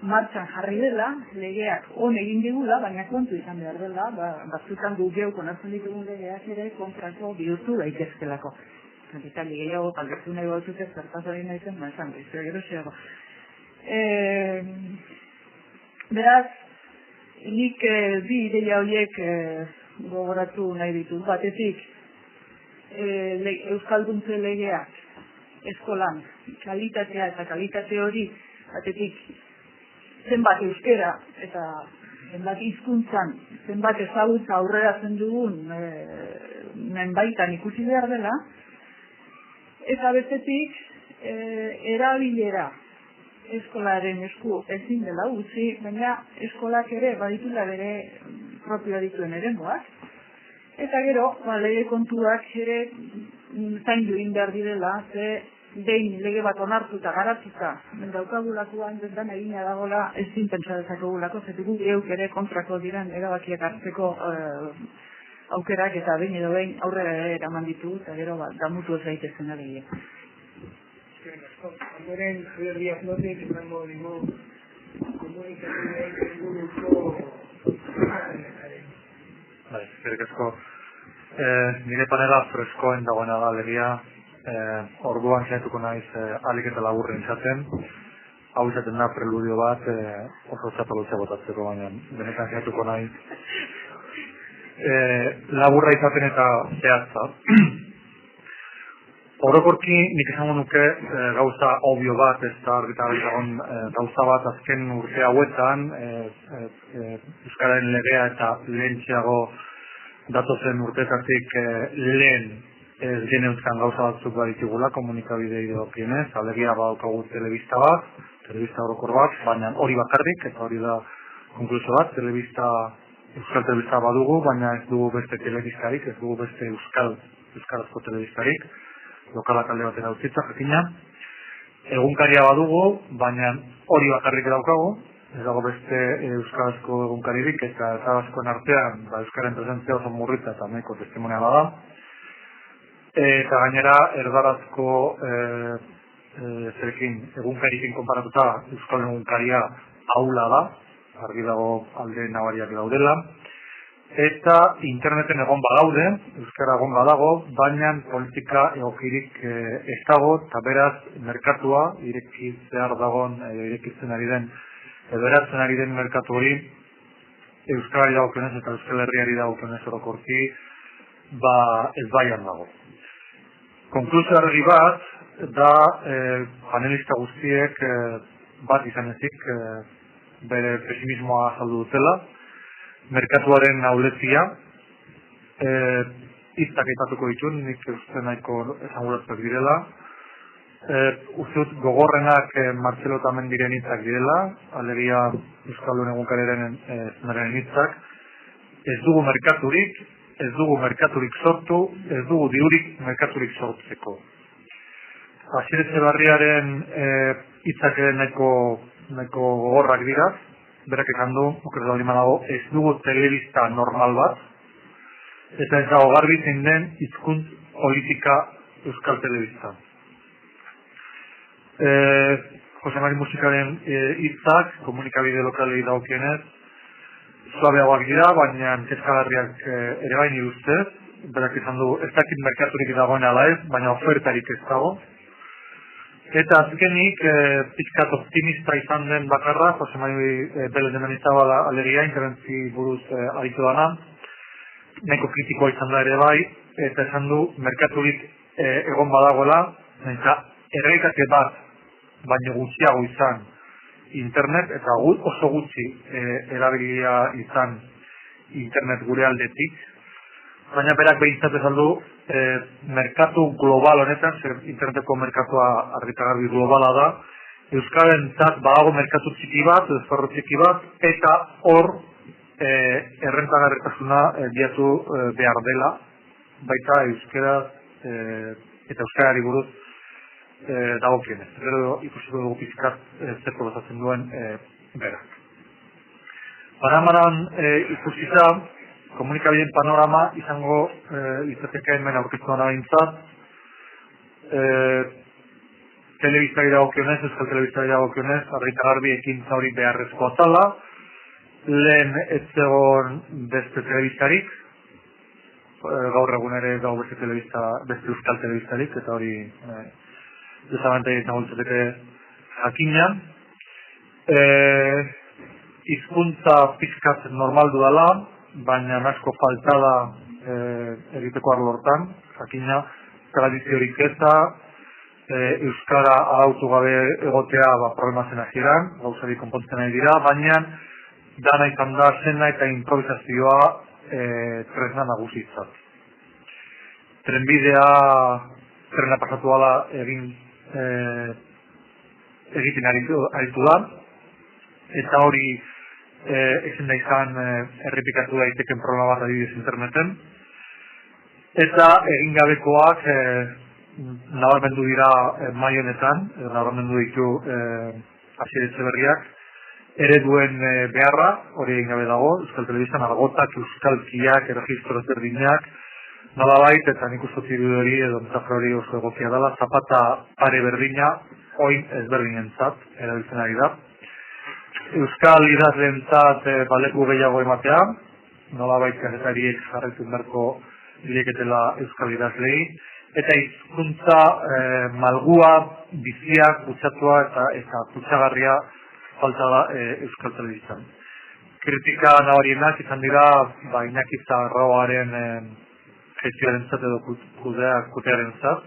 martxan jarri dela, legeak on egin digula, baina kontu izan behar dela, batzutan gu geuk onartzen ditugun legeak ere kontrako bihurtu daitezkelako. Eta gehiago, kaldetu nahi batzuk ez zertazari nahi zen, esan gizue geroxeago. Beraz, nik bi ideia horiek gogoratu nahi ditut. Batetik, euskalduntze legeak eskolan kalitatea eta kalitate hori, batetik, zenbat euskera eta zenbat hizkuntzan, zenbat ezagutza aurreratzen dugun menbaitan ikusi behar dela, eta bestetik erabilera eskolaren esku ezin dela utzi, baina eskolak ere baditula bere propioa dituen eremuak, eta gero, lege kontuak ere zaindu egin behar direla, ze behin lege bat onartuta, garatuta, daukagulakoan dendan egina dagoela ezin pentsa dezakegulako, zetik geuk ere kontrako diren erabakiak hartzeko aukerak eta behin edo behin aurrera ere eraman ditugu, eta gero damutu ez daitezen alegia. Ondoren, Javier Díaz Lotek, izango digu komunikazioen inguruko eskerrik asko. Nire panela freskoen dagoena da alegia, orduan saiatuko naiz ahalik eta laburren izaten. Hau izaten da preludio bat oso txapelotza botatzeko, baina benetan saiatuko naiz laburra izaten eta zehatza. Orokorki nik esango nuke gauza obvio bat, ez da argitarri dagoen gauza bat azken urte hauetan Euskararen legea eta lehentxeago datozen urtetatik lehen ez geneuzkan gauza batzuk baditugula komunikabide ideokienez, alegia badaukagu telebista bat, telebista orokor bat, baina hori bakarrik, eta hori da konklusio bat, euskal telebista badugu, baina ez dugu beste telebistarik, ez dugu beste euskarazko telebistarik, lokalak alde batera utzitza, jakina. Egunkaria badugu, baina hori bakarrik daukagu, ez dago beste euskarazko egunkaririk, eta ezagazkoen artean, euskaren presentzia oso murritza eta nahiko testimonia bada. Eta gainera, erdarazko egunkarikin konparatuta euskal egunkaria ahula da, argi dago alde nabariak daudela. Eta interneten egon badaude, euskara egon badago, baina politika egokirik ez dago, eta beraz, merkatua, irekitzen ari den, eratzen ari den merkatu hori, euskarari dagokionez eta euskal herriari dagokionez orokorki, ez baian dago. Konklusio argi bat, da panelista guztiek bat izan ezik bere pesimismoa azaldu dutela, merkatuaren aulezia, iztak aipatuko ditun, nik uste nahiko esangurazkoak direla, Uste dut gogorrenak Martxelo eta Mendiren hitzak direla, alegia Euskaldun egunkararen zenaren hitzak. Ez dugu merkaturik sortu, ez dugu dirurik merkaturik sortzeko. Asier Etxebarriaren hitzak nahiko gogorrak dira, berak esan du, okerrela lima dago, ez dugu telebista normal bat, eta ez dago garbi zein den hizkuntz politika euskal telebista. Jose Mari Musikaren hitzak, komunikabide lokalei dagokienez, suabeagoak dira, baina kezkagarriak ere baini ustez, berak esan du, ez dakit merkaturik dagoen ala ez, baina ofertarik ez dago. Eta azkenik, pixkat optimista izan den bakarra, Jose Mari Belez de Menizabala alegia, interventzi buruz aritu dana, nahiko kritikoa izan da ere bai, eta esan du, merkaturik egon badagoela, eta errealitate bat, baino gutxiago izan internet, eta oso gutxi erabilia izan internet gure aldetik, baina berak behintzat esan du, merkatu global honetan, interneteko merkatua argitagarri globala da, Euskalentzat badago merkatu txiki bat, esparru txiki bat, eta hor errentagarritasuna biatu behar dela, baita euskeraz eta euskarari buruz dagokienez. Gero ikusiko dugu pizkat zer proposatzen duen berak. Panamaran ikusita, komunikabideen panorama izango izateke hemen aurkitu dena behintzat. Telebistari dagokionez, euskal telebistari dagokionez, argita garbi ekintza hori beharrezkoa zala. Lehen ez zegoen beste telebistarik, gaur egun ere dago beste euskal telebistarik, eta hori desabantai izango izateke jakina. Hizkuntza pizkat normaldu dela, baina asko faltada egiteko arlo hortan, jakina, tradiziorik eza, euskara arautu gabe egotea problema zen hasieran, gauzari konpontzen nahi dira, baina dana izan da zena eta improvisazioa tresna nagusitzat. Trenbidea trena pasatu ala egiten aritu da, eta hori ezin da izan errepikatu daiteken programa bat adibidez interneten. Eta egin gabekoak nabarmendu dira mai honetan, nabarmendu ditu Asier Etxeberriak, ereduen beharra, hori egin gabe dago, Euskal Telebistan, argotak, euskalkiak, erregistro ezberdinak, nolabait, eta nik uste hori edo metafora hori oso egokia dela, zapata pare berdina, oin ezberdinentzat, erabiltzen ari da. Euskal idazleentzat baleku gehiago ematea, nolabait kazetariek jarraitu beharko ireketela euskal idazlei, eta hizkuntza malgua, bizia, kutsatua eta kutsagarria falta da Euskal Telebistan. Kritika nabarienak izan dira, Iñaki Zarraoaren gestioarentzat edo kutearentzat.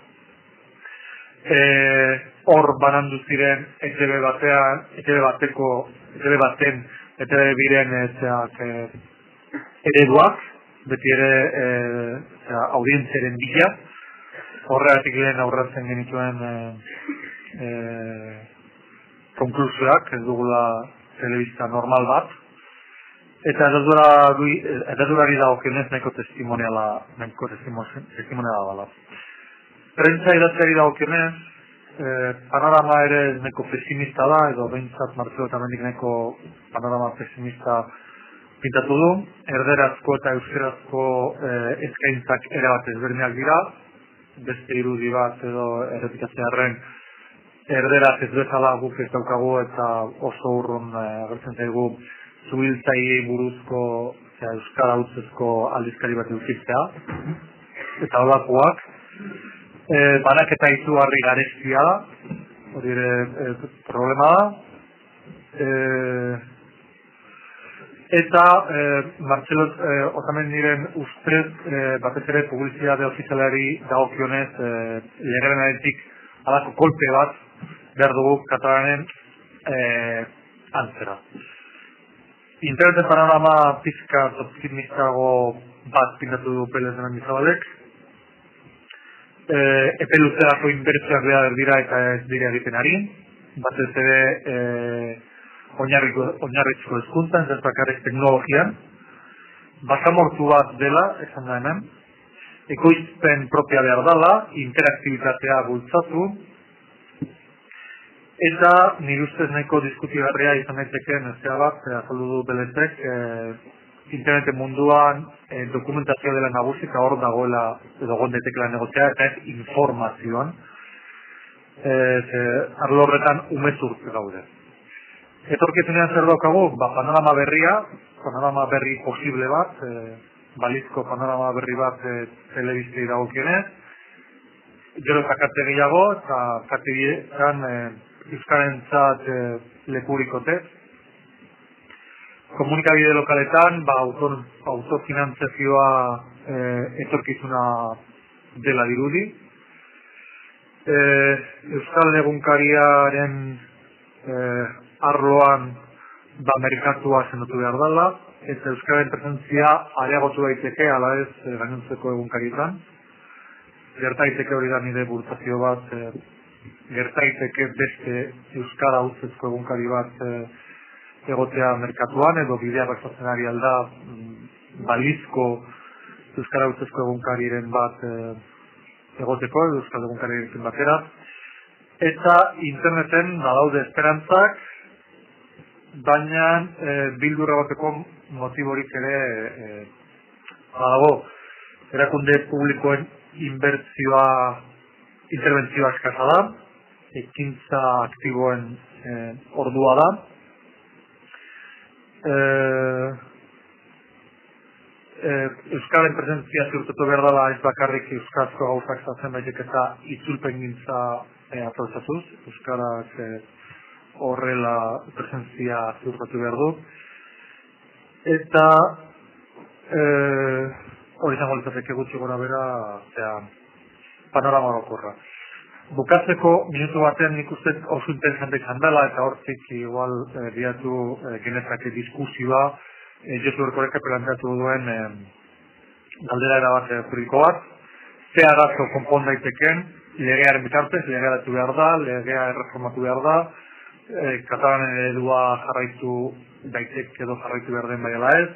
Hor banandu ziren ETB baten biren ereduak, beti ere audientziaren bila, horregatik lehen aurratzen genituen konklusioak, ez dugula telebista normal bat, eta eredurari dagokionez nahiko testimoniala dela. Prentsa idatziari dagokionez, panorama ere nahiko pesimista da, edo behintzat Martxelo eta Mendik nahiko panorama pesimista pintatu du, erderazko eta euskerazko eskaintzak erabat ezberdinak dira, beste irudi bat edo errepikatzearren erderaz ez bezala guk ez daukagu eta oso urrun agertzen zaigu zubiltzaiei buruzko euskara hutsezko aldizkari bat edukitzea eta holakoak. Banaketa izugarri garestia da, hori ere problema da. Eta Martxelo Otamendiren ustez batez ere publizitate ofizialari dagokionez legerenaretik halako kolpe bat behar dugu katalanen antzera. Interneten panorama pizkat optimistago bat pintatu du Belez de Mendizabalek. epe luzerako inbertsioak behar dira eta ez dira egiten ari, batez ere oinarrizko hezkuntzan, ez bakarrik teknologian, basamortu bat dela, esan da hemen, ekoizpen propia behar dela, interaktibitatea bultzatu, eta nire ustez nahiko diskutigarria izan daiteken ezea bat, azaldu du Belezek, interneten munduan dokumentazioa dela nagusi, eta hor dagoela, edo gondetekela negotzea, eta ez informazioan, arlo horretan umezurt gaude. Etorkizunean zer daukagu, panorama berria, panorama berri posible bat, balizko panorama berri bat telebiztei dagokionez, gero eta kate gehiago, eta kate gehietan euskarentzat lekurikote. Komunikabide lokaletan, autofinantzazioa etorkizuna dela dirudi. Euskal egunkariaren arloan merkatua sendotu behar dela, eta euskaren presentzia areagotu daiteke, ala ez gainontzeko egunkarietan. Gertaiteke hori da nire bultzazio bat, gertaiteke beste euskara utzezko egunkari bat egotea merkatuan, edo bidea basatzen ari alda balizko euskara utzezko egunkariren bat egoteko, edo euskal egunkariren batera. Eta interneten badaude esperantzak, baina bildur egoteko motiborik ere badago. Erakunde publikoen interbentzioa eskasa da, ekintza aktiboen ordua da. Euskaren presentzia ziurtatu behar dela ez bakarrik euskarazko gauzak zazen baitek eta itzulpen gintza aprobetxatuz. Euskarak horrela presentzia ziurtatu behar du. Eta hori izango litzateke gutxi gora bera, panorama orokorra. Bukatzeko minutu batean nik uste oso interesante izan dela, eta hortik igual biatu genezake diskusioa, Josu Erkoreka planteatu duen galdera erabat juridiko bat, ze arazo konpon daiteken, legearen bitartez, legearatu behar da, legea erreformatu behar da, katalanen eredua jarraitu daitek edo jarraitu behar den baiala ez,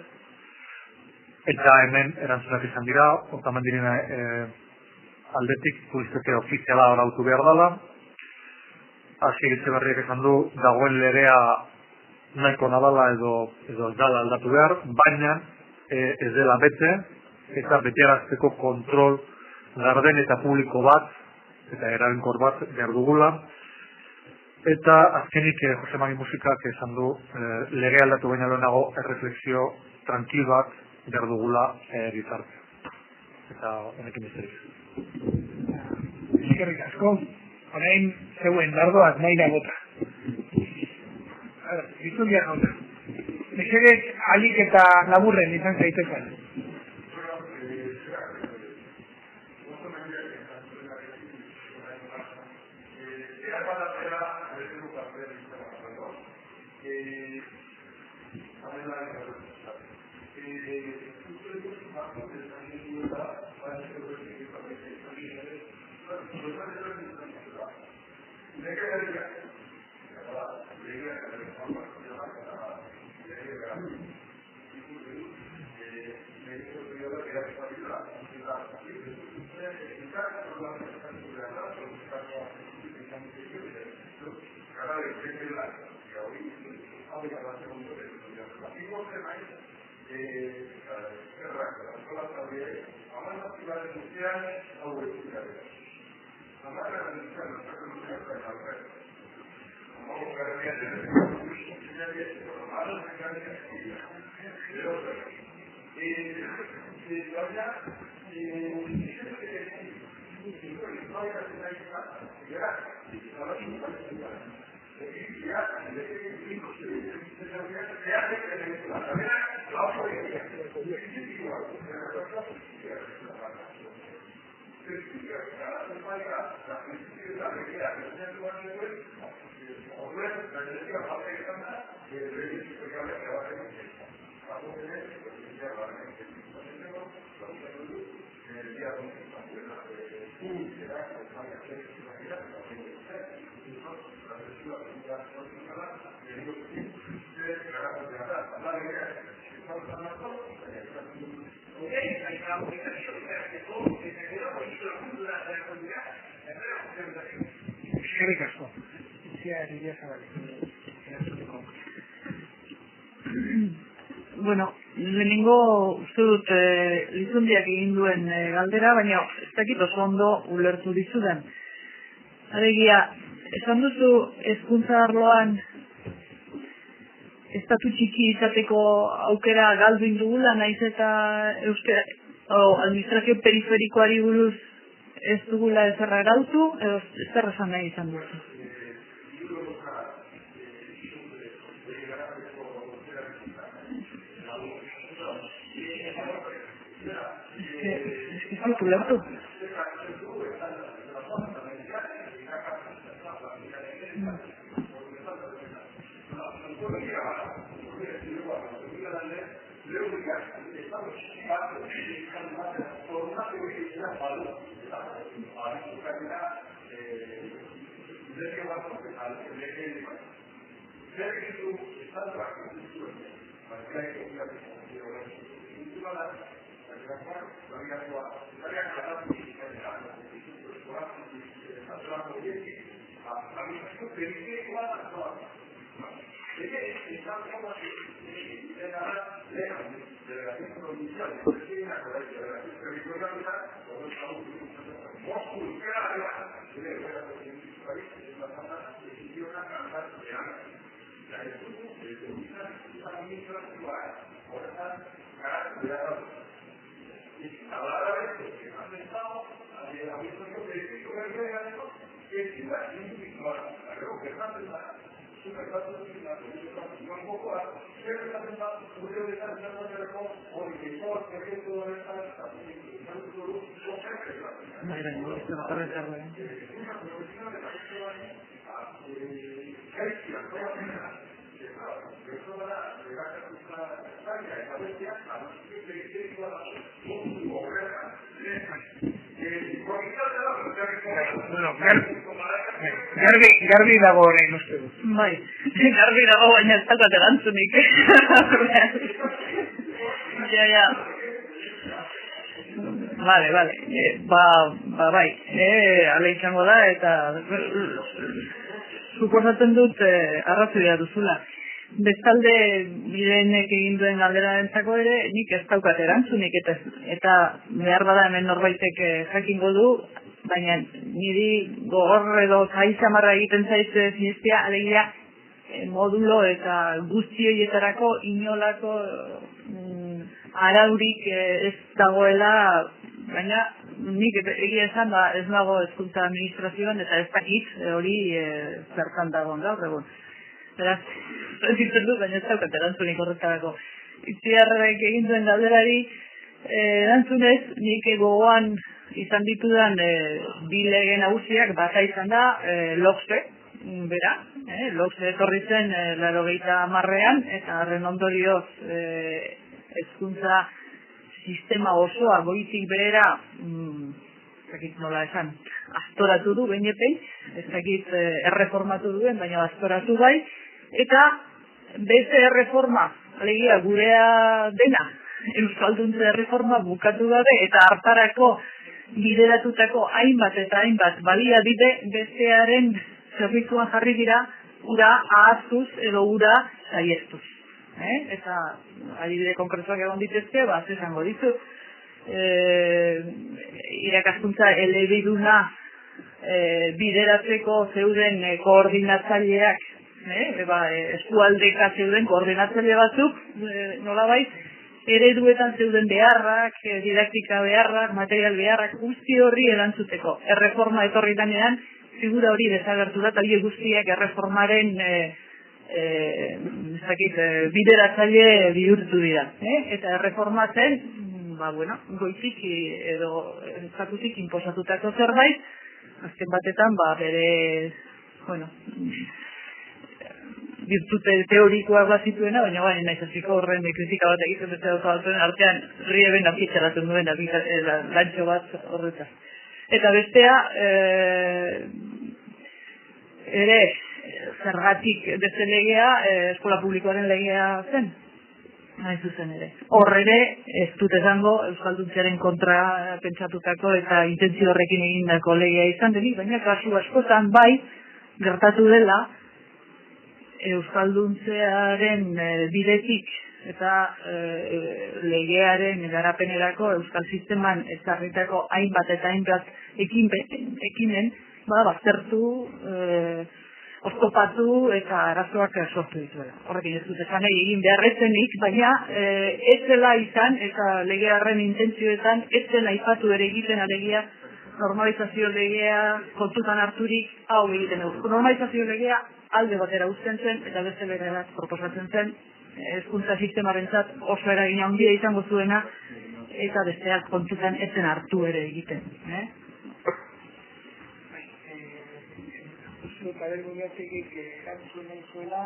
eta hemen erantzunak izan dira, otamen direna aldetik publizitate ofiziala arautu behar dela. Asier Etxeberriak esan du, dagoen legea nahiko nadala edo ez dala aldatu behar, baina ez dela bete, eta betearazteko kontrol garden eta publiko bat, eta erabenkor bat behar dugula. Eta azkenik Jose Mari Musikak esan du, lege aldatu baina lehenago erreflexio tranquil bat behar dugula gizarte. Eta honekin besterik. Eskerrik asko, orain zeuen dardoak nahi da gota. Bitulia gauta. Mesedez, alik eta laburren izan zaitezen. Eskerrik asko. Bueno, lehenengo uste dut Lizundiak egin duen galdera, baina ez dakit oso ondo ulertu dizudan. Alegia, esan duzu hezkuntza arloan estatu txiki izateko aukera galdu indugula, naiz eta administrazio periferikoari buruz ez dugula ezerra erautu, edo zer esan nahi izan duzu? Ez dut ulertu. Garbi dago orain uste dut. Bai, garbi dago, baina ez daukat erantzunik. Ja. Vale. Bai, ale izango da, eta suposatzen dut arrazoia duzula. Bestalde, bidenek egin duen galderarentzako ere, nik ez daukat erantzunik, eta behar bada hemen norbaitek jakingo du, baina niri gogor edo zaizamarra egiten zaitze sinestia, alegia modulo eta guzti horietarako inolako araurik ez dagoela, baina nik egia esan ez nago hezkuntza administrazioan eta ez dakit hori zertan dagoen gaur egun. Beraz, zitzen dut, baina ez daukat erantzunik horretarako. Itziarrek egin duen galderari erantzunez, nik gogoan izan ditudan bi lege nagusiak bata izan da LOGSE, bera, LOGSE etorri zen 80ean, eta horren ondorioz hezkuntza sistema osoa goitik behera, ez dakit nola esan, astoratu du behinepein, ez dakit erreformatu duen, baina astoratu bai, eta beste erreforma, alegia gurea dena, euskalduntze erreforma bukatu gabe, eta hartarako bideratutako hainbat eta hainbat baliabide bestearen zerbitzuan jarri dira ura ahaztuz edo ura saiestuz. Eta adibide konkretuak egon ditezke, esango dizut, irakaskuntza elebiduna bideratzeko zeuden koordinatzaileak, eskualdeka zeuden koordinatzaile batzuk, nolabait, ereduetan zeuden beharrak, didaktika beharrak, material beharrak, guzti horri erantzuteko. Erreforma etorri danean, figura hori desagertu da, talde guztiak erreformaren bideratzaile bihurtu dira. Eta erreforma zen, goitik edo estatutik inposatutako zerbait, azken batetan, bere, virtute teorikoak bat zituena, baina baina naiz hasiko horren kritika bat egiten beste gauza batzuen artean rieben apitxeratzen duen lantxo bat horretaz. Eta bestea, ere, zergatik beste legea, eskola publikoaren legea zen. Hain zuzen ere. Hor ere, ez dut esango, euskalduntzearen kontra pentsatutako eta intentzio horrekin egindako legea izan denik, baina kasu askotan bai, gertatu dela, euskalduntzearen bidetik eta legearen garapenerako euskal sisteman ezarritako hainbat eta hainbat ekimen, baztertu, oztopatu eta arazoak sortu dituela. Horrekin ez dut esan egin beharretzenik, baina ez zela izan eta legearen intentzioetan ez zela aipatu ere egiten alegia normalizazio legea kontutan harturik hau egiten dugu. Normalizazio legea alde batera uzten zen eta beste legea proposatzen zen hezkuntza sistemarentzat oso eragina handia izango zuena eta besteak kontutan ez zen hartu ere egiten. Kabel Muñozegik erantzun nahi zuela,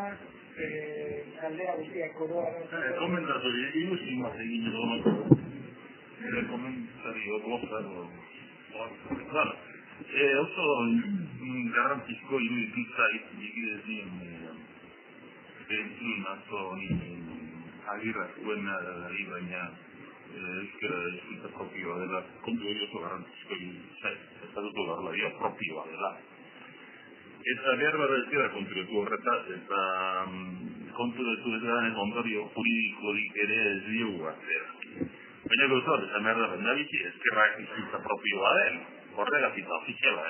galdera guztiak koroa. Komentatu, ilusin bat egin edo komentario gozak. Oso garrantzizko iruditza egidezien entzun atzo agirra zuen baina euskara hizkuntza propioa dela, kontu hori oso garrantzizko iruditza, estatutu garlaria propioa dela. Eta behar behar ezkera konturetu horretaz, eta konturetu ez ondorio juridikorik ere ez diogu atzera. Baina gauza bat, esan behar da bendabizi, ezkerra hizkuntza propioa den, horregatik ofiziala,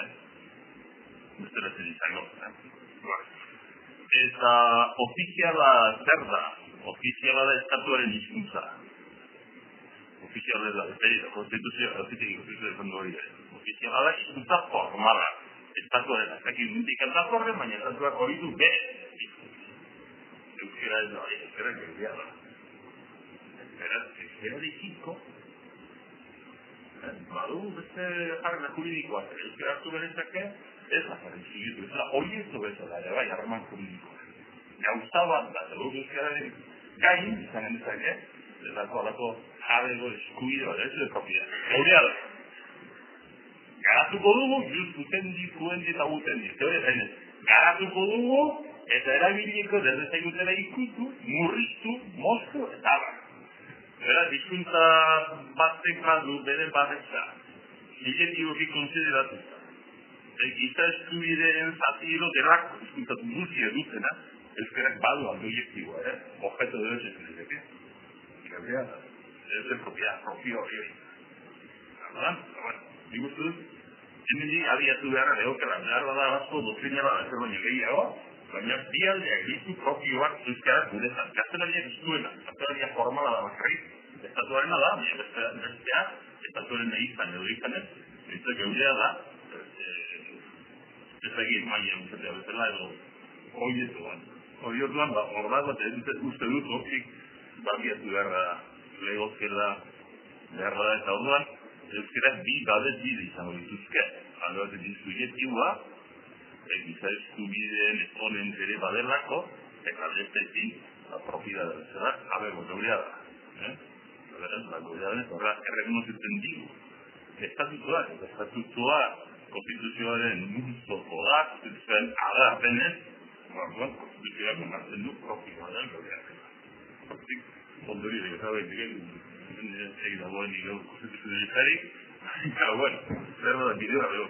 bestela zen izango. Eta ofiziala zer da? Ofiziala da estatuaren hizkuntza. Ofiziala da, konstituzioa, ofiziala da hizkuntza formala. Estatuaren azakit mintik aldakorren, baina estatuak hori du euskera ez da, euskera gehiagia da. Euskera dikiko, badu beste jarrena juridikoa, euskera hartu berezake, ez da jarren zigitu, ez da hori ez du bezala, ere bai, harreman juridikoa. Gauza bat da, euskera gain, izan genezake, alako jabego eskubide bat, ez du propiedad. Haurea da. Garatuko dugu, zuten eta guten garatuko dugu, eta erabiliko desdezagutela ikutu, murriztu, moztu, eta bat. Beraz, hizkuntza batek badu bere babesa, objetiboki konsideratuta. Giza eskubideen zatiro delako, hizkuntza guztia dutena, euskarak badu aldo objektiboa, objeto de ez ez. Gaurea, ez den propio hori. Nik uste dut, hemendik abiatu beharra lehokela, behar da asko doktrinara ezer baino gehiago, baina bi aldeak ditu propioak euskarak guretzat. Gaztelaniak ez duena, gaztelaniak formala da bakarrik, estatuarena da, bestea, estatuaren izan edo izanez, eta geurea da, ez egin maia uzatea bezala edo horietuan. Horietuan, hordago eta uste dut hortik babiatu beharra lehokela beharra da eta orduan, euskarak bi babes bide izango dituzke. Aldo bat egin subjektiua, giza eskubideen honen ere badelako, eta aldeztekin, la propiedad de bezala, jabego gaureada. La gaureada horra errekonozitzen digu. Estatutua, konstituzioaren multzoko da, konstituzioaren agarpenez, konstituzioak onartzen du propiedad gaureada. Ondori egin egin dagoen nik konstituzioaren izarik, pero bueno, zer da bidea beho.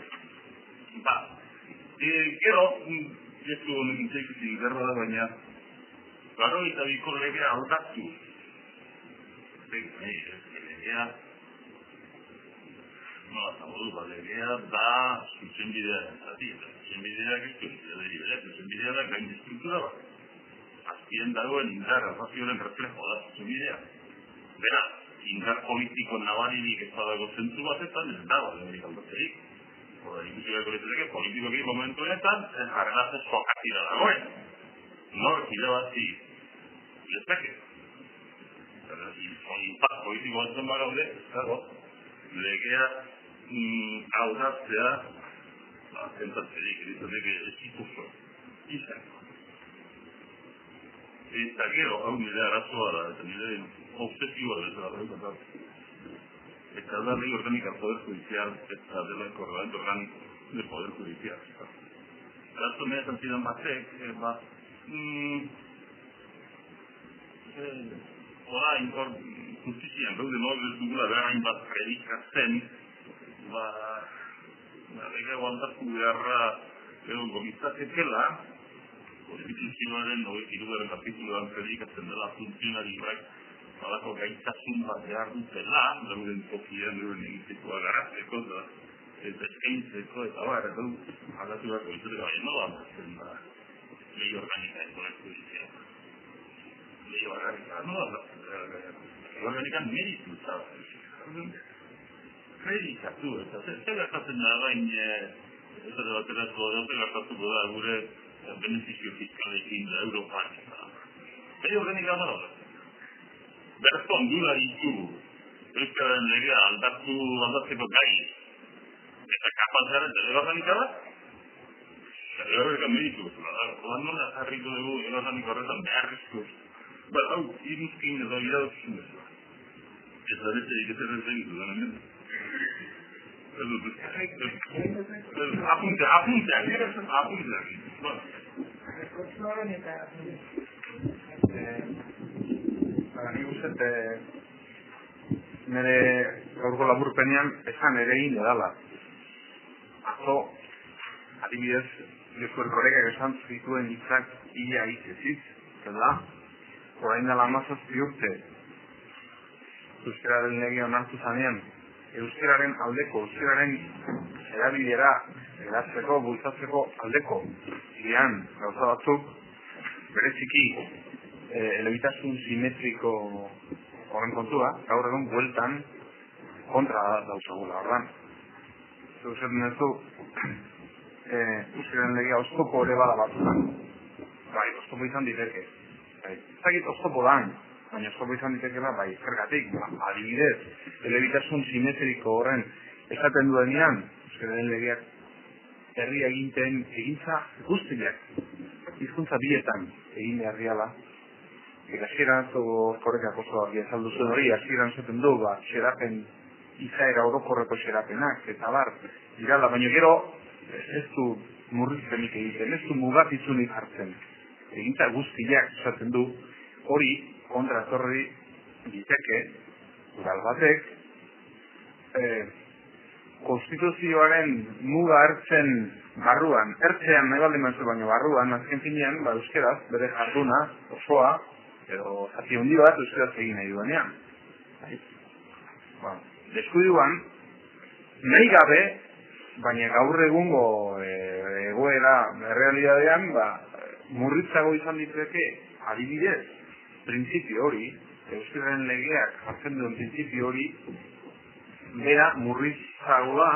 Gero, jesu honekin txeikutin gerra da baina, garo eta biko legea aldatu. Legea, nola zabodu, legea da zuzenbidearen zati, eta zuzenbideak ez zuzenbidea da gain estruktura bat. Azpien dagoen indar arrazioaren reflejo da zuzenbidea. Beraz, indar politiko nabarinik ez badago zentzu batetan, ez dago lehenik aldatzerik. Ikusi behar goretzeke, politikoki momentu honetan, ez jarrenaz ez sokatira dagoen. Nor, irabazi, lezake. Inpak politiko batzen bagaude, ez dago, legea aldatzea, zentatzerik, ez dituzo, izan. Eta gero, hau nire arazoa da, eta nire obsesioa da, eta da ley orgánica del Poder Judicial, eta dela el Corredor Orgánico del Poder Judicial. Zato nire zantzidan batek, orain, justizian, gaude nobel dugula behain bat predikatzen, lega guantatu beharra edo gomizaketela, Konstituzioaren 23. kapituluan predikatzen dela funtzionarioak halako gaitasun bat behar dutela, dauden tokian euren egitekoa garatzeko eta eskaintzeko eta edo aldatu beharko dituela baina nola amatzen da lei orgánica del Poder Judicial. Lei orgánica, nola lei orgánica meritu zaba. Predikatu, eta zer gertatzen da bain ez da baterako gertatuko da gure beneficio fiskalekin da Europan. Lei orgánica nola. Berton dula ditugu, Euskararen legea aldatzeko gai. Eta kapazaren lege orgánica da? Lege orgánica meditu bezala da. Odan nola jarriko dugu lege orgánica horretan beharrizko. Hau, iruzkin edo iradotzun bezala. Eta beste iketerrez egitu da, hemen. Apunteak. Rekortzuaren eta... Nik uste, nire gaurko laburpenean esan ere egin edala. Atzo, adibidez, Josu Erkorekak esan zituen hitzak ia hitzeziz, zela, orain dela 17 urte, euskararen lege onartu zanean, euskararen aldeko, euskararen erabilera, eratzeko, bultzatzeko aldeko, zirean, gauza batzuk, bereziki, elebitasun simetriko horren kontua, gaur egun bueltan kontra dauzagula, horran. Zeusen duzu, euskaren legea oztopo ere bada batzutan. Bai, oztopo izan diteke. Zagit oztopo dan, baina oztopo izan ditekela, bai, zergatik, adibidez, elebitasun simetriko horren esaten duenean, euskaren legeak herri eginten egintza guztiak, hizkuntza bietan egin beharriala. Hasieran korrekak oso argi azaldu zuen hori, hasieran esaten du, xerapen izaera orokorreko xerapenak, eta bar, dirala, baina gero ez du murriztenik egiten, ez du mugatitzunik hartzen. Egintza guztiak esaten du, hori kontratorri diteke, udal batek, konstituzioaren muga hartzen barruan, ertzean nahi baldin manzu baino barruan, azken finean, euskeraz, bere jarduna, osoa, edo zati hondi bat euskaraz egin nahi duenean. Deskuiduan, nahi gabe, baina gaur egungo egoera errealidadean, murritzago izan diteke adibidez, printzipio hori, euskararen legeak jartzen duen printzipio hori, bera murritzagoa,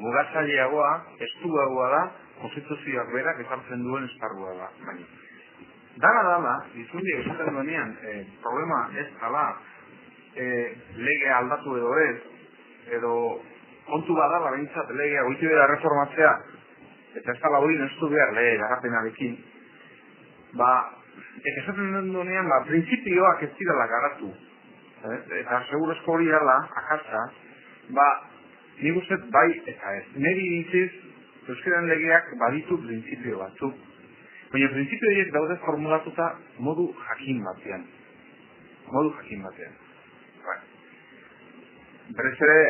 mugatzaileagoa, estuagoa da, konstituzioak berak ezartzen duen esparrua da. Dala, dizundi esaten duenean, problema ez dala lege aldatu edo ez, edo kontu badala behintzat legea goiti bera reformatzea, eta ez dala hori nestu behar lege garapenarekin, esaten duenean, printzipioak ez direla garatu, eta segurezko hori dala, akatza, nik uste bai eta ez. Neri dintziz, euskaren legeak baditu printzipio batzuk. Baina printzipio horiek daude formulatuta modu jakin batean. Berez ere,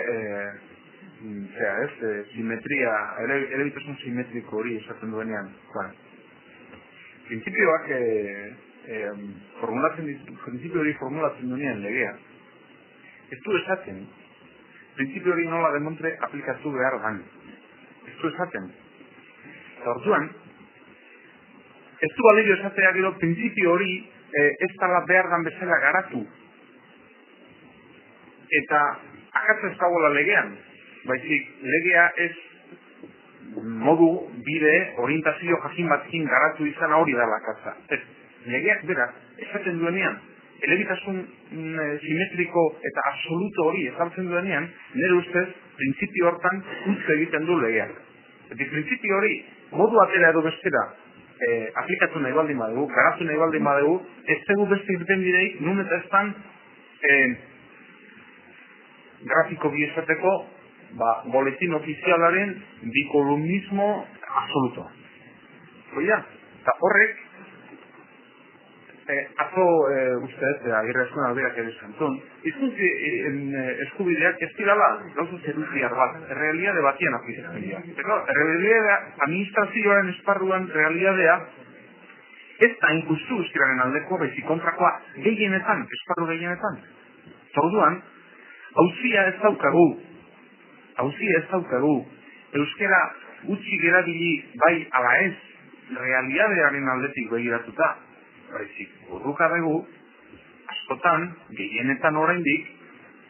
simetria, elebitasun simetriko hori esaten duenean. Printzipioak printzipio hori formulatzen duenean legea. Ez du esaten, printzipio hori nola demontre aplikatu behar dan. Ez du esaten. Eta orduan, ez du balio esatea gero printzipio hori ez dala behar dan bezala garatu. Eta akatza ez dagoela legean. Baizik, legea ez modu, bide, orientazio jakin batekin garatu izan hori dala akatza. Ez, legeak berak esaten duenean, elebitasun simetriko eta absoluto hori ezartzen duenean, nire ustez, printzipio hortan utz egiten du legeak. Eta printzipio hori, modu atera edo bestera, aplikatu nahi baldin badugu, garatu nahi baldin badugu, ez dugu beste irten bideik, nun eta estan grafiko biesateko boletin ofizialaren bikolumnismo absoluto. Oia, eta horrek, atzo ustez, agirre eskuna alberak ere zentzun, hizkuntza eskubideak ez dirala gauza zeruziar bat, errealiade batian aplikatzen dira. Pero errealiadea, administrazioaren esparruan realidadea, ez da inkustu euskiraren aldeko, baizik kontrakoa gehienetan, esparru gehienetan. Orduan, auzia ez daukagu, euskera utzi erabili bai ala ez, realidadearen aldetik begiratuta, baizik burruka dugu, askotan, gehienetan oraindik,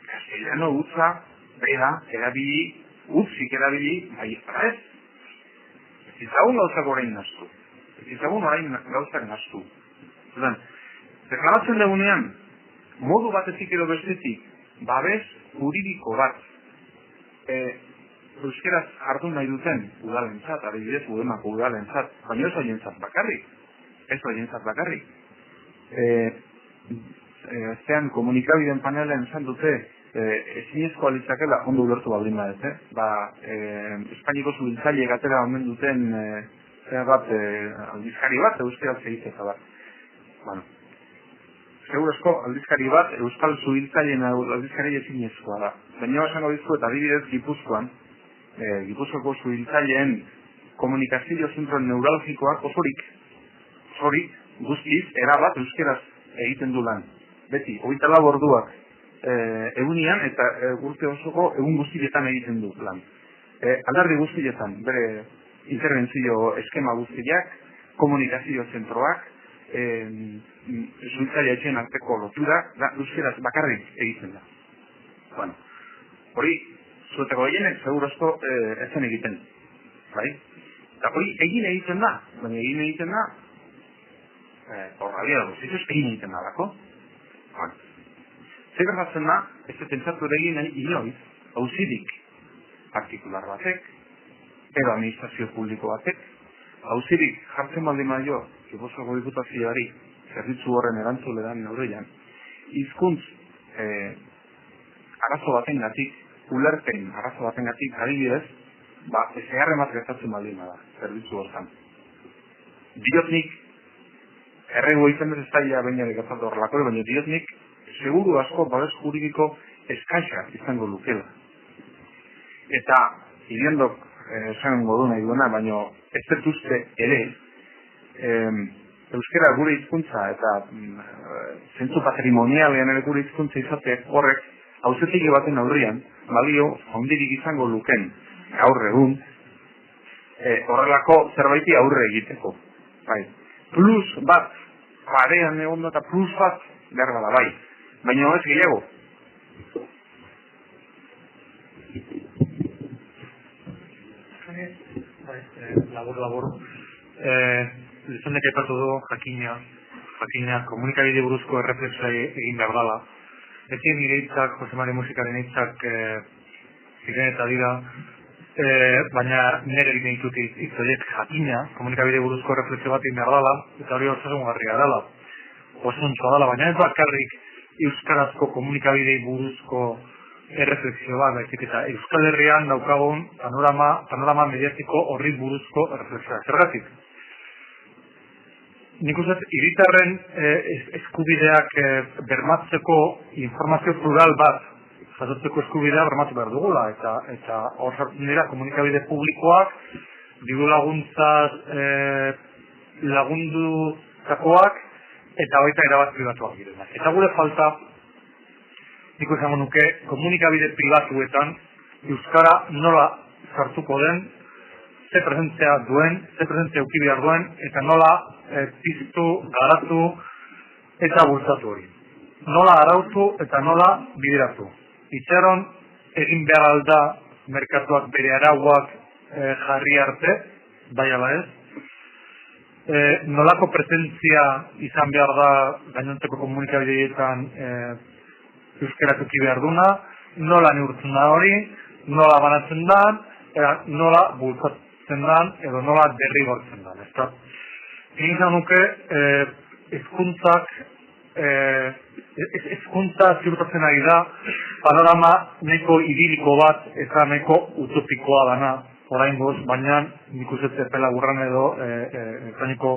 castellano utza, bera, utzik erabili, bai ala ez. Ez izagun gauzak orain naztu. Ez izagun orain gauzak naztu. Reklamatzen dugunean, modu batetik edo bestetik, babes juridiko bat, euskeraz hartu nahi duten udalentzat, adibidez Udemako udalentzat, baina ez horientzat bakarrik. Zean komunikabideen panelen esan dute, ezinezkoa litzakela, ondo ulertu baldin badet, Espainiko zubiltzaile gatera omen duten aldizkari bat, euskaraz egiteza bat. Bueno, segurazko aldizkari bat, euskal zubiltzaileen aldizkari ezinezkoa da. Baina esango dizu eta adibidez Gipuzkoan, Gipuzkoako zubiltzaileen komunikazio zentro neurologikoak osorik guztiz, erabat euskeraz egiten du lan. Beti, 24 orduak egunian eta urte osoko egun guztietan egiten du lan. Alderdi guztietan, bere interbentzio eskema guztiak, komunikazio zentroak, zuntzaile etxen arteko lotura, euskeraz bakarrik egiten da. Bueno, hori, zuetako gehienek, segurazko ezen egiten. Bai? Eta hori egin egiten da, baina egin egiten da, horralia dago, zizoz egin egiten da dako. Zer gertatzen da, ez pentsatu ere egin inoiz, auzirik partikular batek, edo administrazio publiko batek, auzirik jartzen baldin maio, Gipuzkoako diputazioari, zerbitzu horren erantzule dan neurrian, hizkuntz arazo batengatik, ulerpen arazo batengatik, adibidez, ezegarren bat gertatzen baldin da, zerbitzu hortan. Diotnik, errego egiten bez ez daia baina gertatu horrelako, baina diotnik, seguru asko babes juridiko eskaisa izango lukela. Eta, iriendok esango du nahi duena, baina ez dut uste ere, euskera gure hizkuntza eta zentzu patrimonialean ere gure hizkuntza izateak horrek, hauzetegi baten aurrian, balio handirik izango luken gaur egun, horrelako zerbaiti aurre egiteko. Plus bat, parean egon da eta plus bat behar bada bai, baina ez gehiago. Labur. Lizonek aipatu du jakina komunikabide buruzko erreflexioa egin behar dela. Ezin nire hitzak, Jose Mari Musikaren hitzak ziren eta dira, baina nire egiten ditut hitz horiek jakina komunikabide buruzko erreflexio bat egin behar dela, eta hori osasungarria dela. Osuntsua dela, baina ez bakarrik euskarazko komunikabidei buruzko erreflexio bat, baizik eta Euskal Herrian daukagun panorama mediatiko horri buruzko erreflexioa. Zergatik? Nik uste, hiritarren eskubideak bermatzeko informazio plural bat jasotzeko eskubidea bermatu behar dugula, eta hor sartzen dira komunikabide publikoak, diru laguntzaz lagundutakoak, eta baita erabat pribatuak direnak. Eta gure falta, nik esango nuke, komunikabide pribatuetan euskara nola sartuko den, ze presentzia duen, ze presentzia eduki behar duen, eta nola piztu, garatu eta bultzatu hori. Nola arautu eta nola bideratu. Itxaron egin behar alda merkatuak bere arauak jarri arte, bai ala ez. Nolako presentzia izan behar da gainontzeko komunikabideetan euskarak eduki behar duna, nola neurtzen da hori, nola banatzen da, nola bultzatzen da, edo nola derrigortzen da. egin izan nuke hezkuntza ziurtatzen ari da panorama nahiko idiliko bat eta nahiko utopikoa dana oraingoz, baina nik uste epe laburran edo nahiko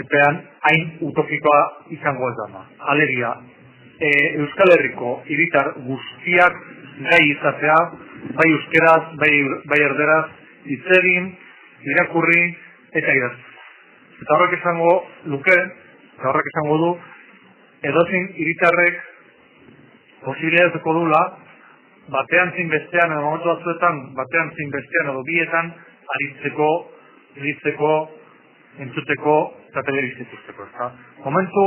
epean hain utopikoa izango ez dana. Alegia, Euskal Herriko hiritar guztiak gai izatea, bai euskeraz, bai erderaz, hitz egin, irakurri eta idazte. Eta horrek esango luke, eta horrek esango du, edozein hiritarrek posibilitateako dula, batean zein bestean, edo momentu batzuetan, batean zein bestean edo bietan, aritzeko, entzuteko eta telebizituzteko. Momentu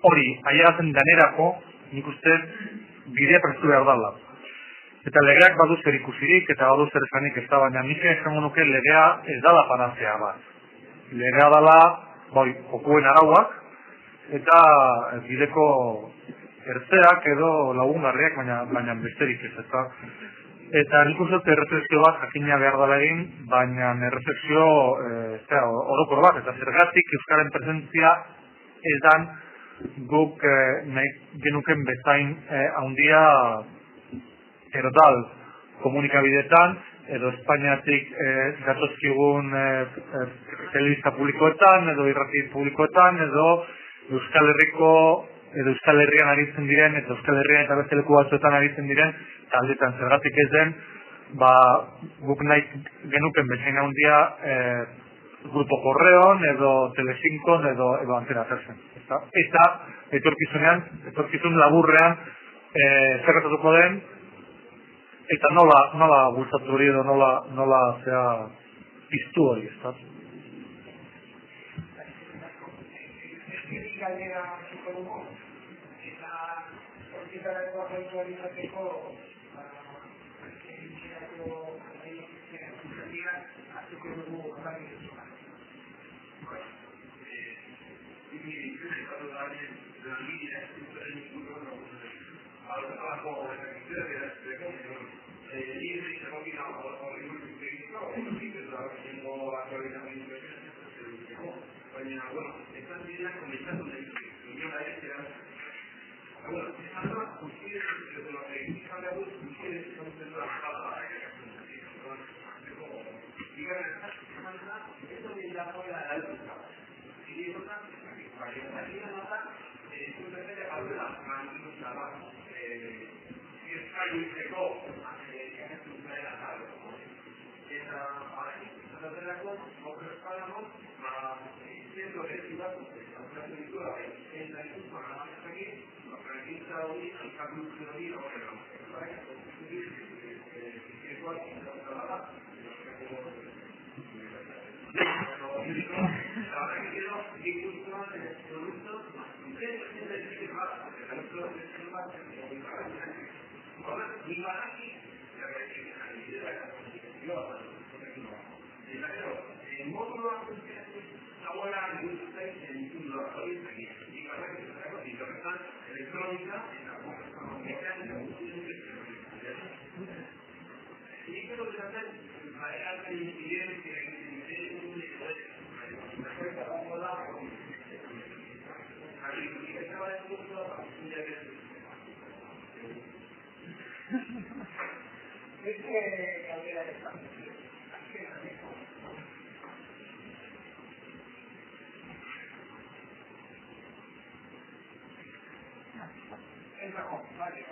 hori, aieratzen danerako, nik uste bidea prestu behar dala. Eta legeak badu zer ikusirik eta badu zer esanik ez da, baina nik esango nuke legea ez dala panazea bat. Legea dala, jokuen arauak, eta bideko ertzeak edo lagungarriak, baina besterik ez. Eta nik uste erreflexio bat jakina behar dala egin, baina erreflexio orokor bat, eta zergatik euskaren presentzia ez dan guk nahi genuken bezain handia erdal komunikabidetan, edo Espainiatik gatozkigun telebista publikoetan, edo irrati publikoetan, edo Euskal Herrian aritzen diren, eta Euskal Herrian eta beste leku batzuetan aritzen diren, taldetan zergatik ez den, guk nahi genuken bezain handia Grupo Correon, edo Telecincon, edo Antena Terzen. Eta etorkizun laburrean zerratatuko den, eta nola bultzatu hori edo nola piztu hori, ez da? Galdera hasiko dugu, eta hortitarako aholku izateko hartuko dugu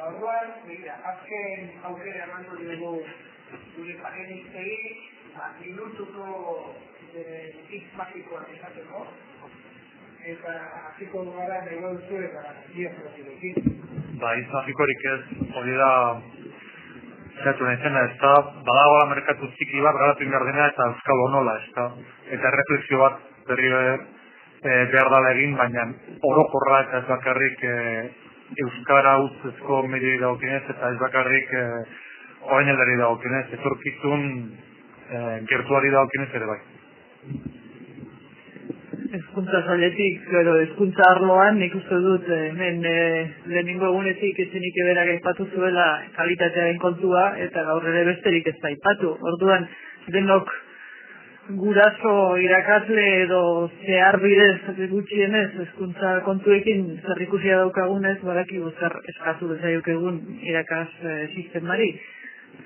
Orduan, azken aukera emango dugu gure pagenistei, minutuko hitz magikoak esateko, eta hasiko gara nego duzu eta diazotilekin. Hitz magikorik ez, hori da zeratu nahi zena, ez da, badagoela merkatu txiki bat, garatu ingar dena eta euskal honola, ez da, eta refleksio bat berri behar dala egin, baina orokorra eta ez bakarrik euskara utzezko medioi dagokinez eta ez bakarrik orainaldari dagokinez, etorkizun gertuari dagokinez ere bai. Hezkuntza sailetik, edo hezkuntza arloan, nik uste dut hemen lehenengo egunetik etxenik eberak aipatu zuela kalitatearen kontua eta gaur ere besterik ez da aipatu. Orduan denok guraso irakasle edo zehar bidez gutxienez hezkuntza kontuekin zerrikusia daukagunez, badakigu zer eskatu dezaiokegun irakas sistemari,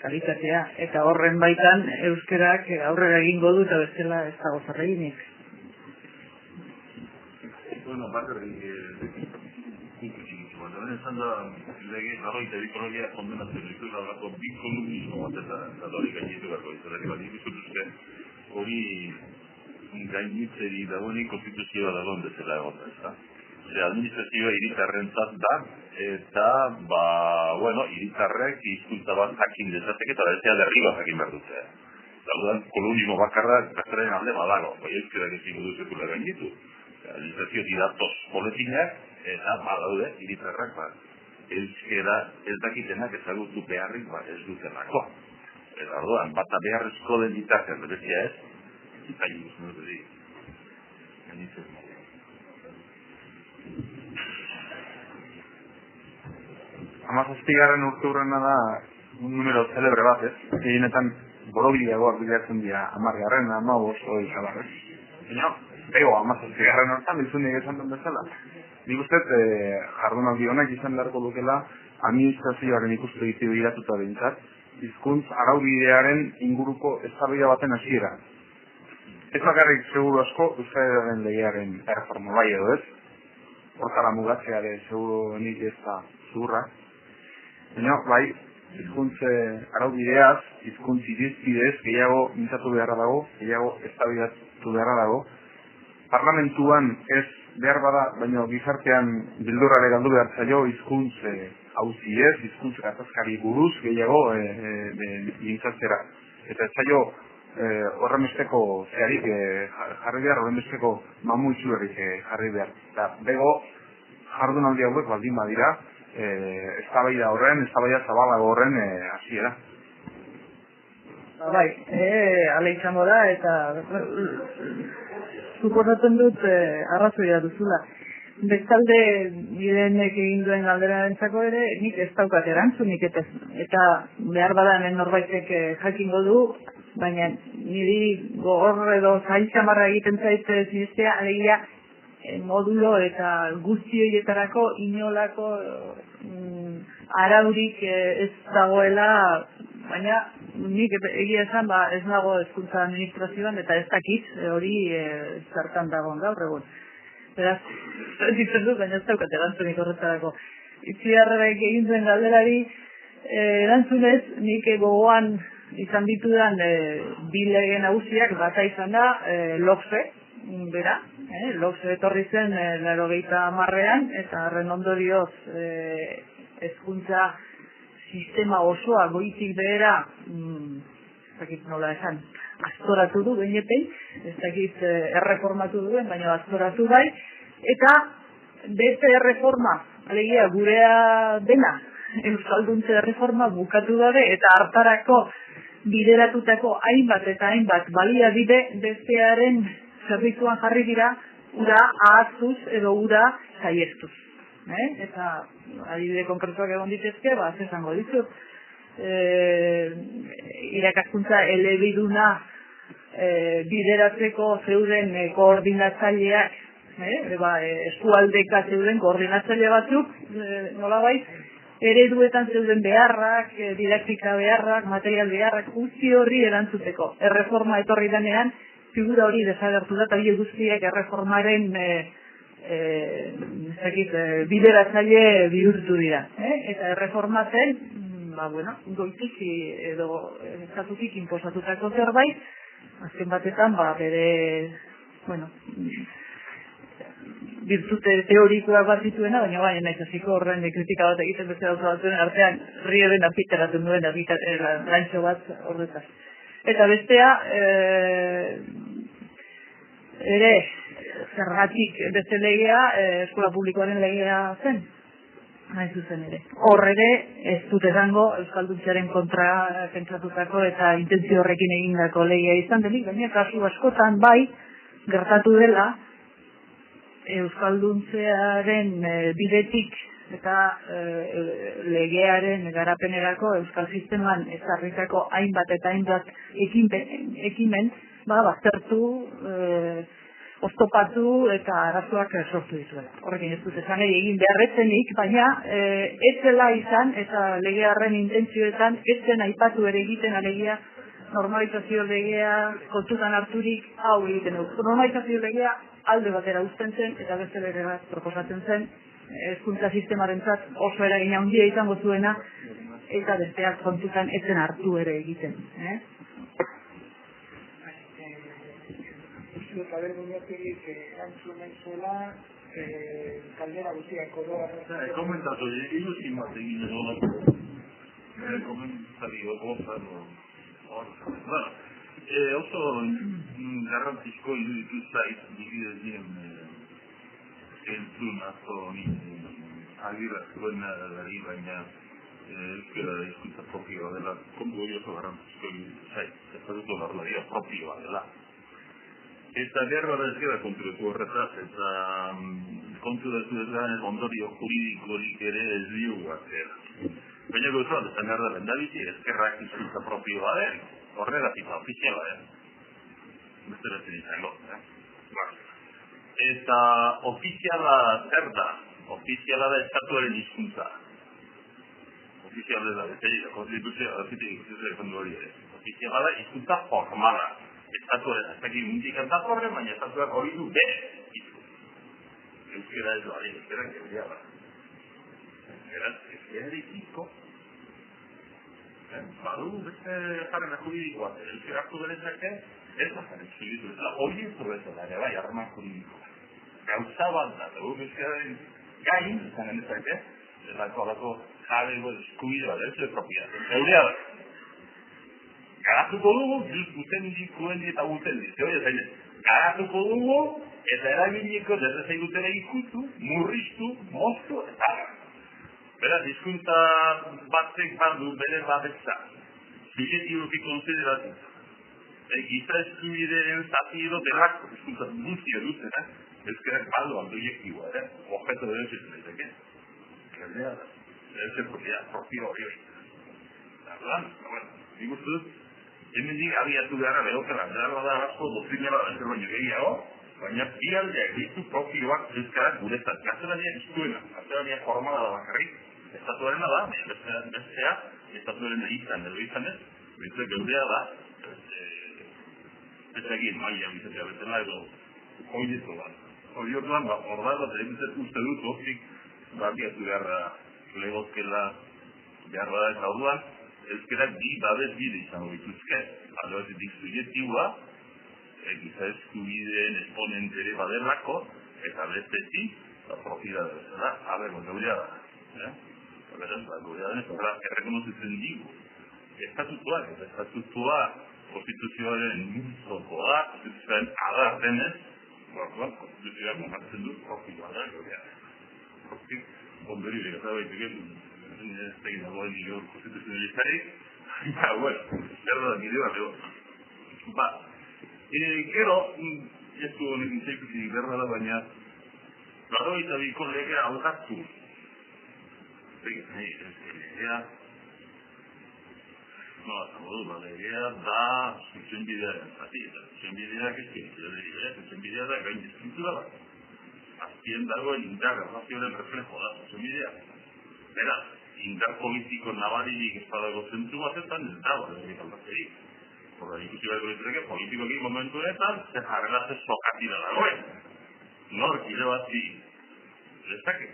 kalitatea, eta horren baitan euskerak aurrera egingo du eta bestela ez dago zer eginik. Bueno, bakarrik puntu txikitzu bat, esan da lege, eta ekologia kondenatzen ditu, gaurako bi komunismo bat eta hori gainetu beharko izan, bat ikusten hori gainitzeri dagoenik konstituzioa dagoen bezala egon da, ezta? Administrazioa hiritarrentzat da, eta, hiritarrek hizkuntza bat jakin dezateke eta bestea derriba jakin behar dute. Daudan, kolonismo bakarra gaztaren alde badago, euskerak ezin dudu sekula gainitu. Administrazio didatoz boletinak, eta badaude hiritarrak euskera ez dakitenak ezagutu beharrik ez dutelako. Eta orduan, bata beharrezko den ditartean, berezia ez, eta guztien dut edik. Hamazazpigarren urteurrena da un numero celebre bat, ez? Gehienetan borobileagoak bilatzen dira 10garren, 15, 20 ez? Baina, bego, hamazazpigarren hortan, bizunik esan den bezala. Nik uste, jardunaldi honak izan beharko dukela, administrazioaren ikuspegi biratuta behintzat, hizkuntz araubidearen inguruko eztabaida baten hasiera. Ez bakarrik seguru asko euskararen legearen erreforma bai edo ez, hortara mugatzea ere seguru nik ez da zurra. Baina, bai, hizkuntz araubideaz, hizkuntz irizpidez gehiago mintzatu beharra dago, gehiago eztabaidatu beharra dago. Parlamentuan ez behar bada, baina gizartean bildurrare galdu behar zaio hizkuntz hauzi ez, hizkuntz gatazkari buruz gehiago mintzatzera. Eta ez zaio horremesteko zeharik jarri behar, horremesteko mamu itxuerrik jarri behar. Eta bego jardunaldi hauek baldin badira, eztabaida horren, eztabaida zabalago horren hasiera. Bai, ale izango da eta suposatzen dut arrazoia duzula. Bestalde, bidenek egin duen galderarentzako ere, nik ez daukat erantzunik eta behar badan norbaitek jakingo du, baina niri gogor edo zailtzamarra egiten zaite zinestea, alegia modulo eta guzti horietarako inolako araurik ez dagoela, baina nik egia esan ez nago hezkuntza administrazioan eta ez dakit hori zertan dagoen gaur egun. Beraz, ditzen dut, baina ez daukat erantzunik horretarako. Itziarrek egin zuen galderari, erantzunez, nik gogoan izan ditudan bi lege nagusiak bata izan da LOGSE, bera, LOGSE etorri zen 90ean, eta horren ondorioz hezkuntza sistema osoa goitik behera, ez dakit nola esan, aztoratu du behinetei, ez dakit erreformatu duen, baina aztoratu bai, eta beste erreforma, alegia gurea dena, euskalduntze erreforma bukatu dabe, eta hartarako bideratutako hainbat eta hainbat baliabide bestearen zerbitzuan jarri dira, ura ahaztuz edo ura saiestuz. Eta adibide konkretuak egon ditezke, esango dizut, irakaskuntza elebiduna bideratzeko zeuden koordinatzaileak, eskualdeka zeuden koordinatzaile batzuk, nolabait, ereduetan zeuden beharrak, didaktika beharrak, material beharrak, guzti horri erantzuteko. Erreforma etorri denean, figura hori desagertu da, eta guztiak erreformaren bideratzaile bihurtu dira. Eta erreforma zen, goitik edo estatutik inposatutako zerbait, azken batetan, bere, birtute teorikoak bat zituena, baina naiz hasiko horren kritika bat egiten beste gauza batzuen artean rieben apiteratzen duen lantxo bat horretaz. Eta bestea, ere, zergatik beste legea, eskola publikoaren legea zen, nahi zuzen ere. Hor ere, ez dut esango euskalduntzearen kontra pentsatutako eta intentzio horrekin egindako legea izan denik, baina kasu askotan bai, gertatu dela, euskalduntzearen bidetik eta legearen garapenerako euskal sisteman ezarritako hainbat eta hainbat ekimen baztertu, oztopatu eta arazoak sortu dituela. Horrekin ez dut esan egin beharretzenik, baina ez zela izan eta legearen intentzioetan ez zen aipatu ere egiten alegia normalizazio legea kontutan harturik hau egiten du. Normalizazio legea alde batera uzten zen eta beste lege bat proposatzen zen hezkuntza sistemarentzat oso eragina handia izango zuena eta besteak kontutan ez zen hartu ere egiten. Abel Muñozegik erantzun nahi zuela kaldera guztiak oroa. Komentatu, ilusin bat egin edo komentari gozan oso garrantzizko iruditu zait dibidezien entzun asko agirra zuen dari, baina euskera hizkuntza propioa dela kontu hori oso garrantzizko iruditu zait, estatutu barlaria propioa dela. Eta behar bat ez gara konturatu horretaz, eta konturatu ez gara ondorio juridikorik ere ez diogu atzera. Baina gauza bat, esan behar da bendabizi, ezkerrak hizkuntza propioa den, horregatik ofiziala den. Besteratzen izango, Eta ofiziala zer da? Ofiziala da estatuaren hizkuntza. Ofiziala da, eta konstituzioa, ofiziala da hizkuntza formala. Estatuaren, ez dakit mundikan da horren, baina estatuak hori du bere hizkuntza. Euskera ez da, euskera gehiagia da. Euskera izko. Badu, beste jarren juridikoa, euskera hartu berezake, ez da jarren juridikoa. Ez da, hori ez du bezala, bai, harreman juridikoa. Gauza bat da, euskeraren gain, izan genezake, alako jabego eskubide bat, ez da propiedad. Eurea da. Garatuko dugu, gutendi, kuendi eta gutendi. Garatuko dugu, eta erabiliko, desde gutera ikutu, murriztu, moztu, eta beraz, hizkuntza batek bandu bere babetza. Subjektiboki konsideratu. Giza eskubideen zati edo delako hizkuntza guztia duten, ezkerak baldo objektiboa, objeto de derecho izaneteke. Galdea da. Derecho propio hori hori. Arduan, nik uste dut, hemendik abiatu beharra behokera, behar da asko doktrinera da baino gehiago, baina bi aldeak ditu propioak euskarak guretzat. Gaztelania iztuena, gaztelania formala da bakarrik, estatuarena da, bestea, estatuaren izan edo izanez, beste geudea da, bezagin maia bizatea betela edo oineto bat. Hori orduan, hor da, uste dut, hortik, abiatu beharra legozkela behar da eta orduan, euskarak bi babes bide izango dituzke. Alde batetik subjektiboa, giza eskubideen esponentere badelako, eta bestetik, propiedade bezala, geurea da. Beraz, geurea da, eta errekonozitzen digu. Estatutua, konstituzioaren multzokoa, konstituzioaren adar denez, konstituzioak monartzen dut, propioa da, geurea da. Ondori, eta baituken, ez tegin dagoen nire konstituzionalistari, zer da nire bat, gero, ez du honekin zeikutik berra da, baina, laurogeita biko legea aldatu. Legea da zuzenbidearen zati, eta zuzenbideak ez zuzenbidea da gain estruktura bat. Azpien dagoen indar errazioaren reflejo da zuzenbidea. Beraz, indar politiko nabaririk ez badago zentzu batetan ez dago, ez aldatzerik. Horra, ikusi behar ditzake, politikoki momentu honetan, zer jarrela ze sokatira dagoen. Nork irabazi lezake.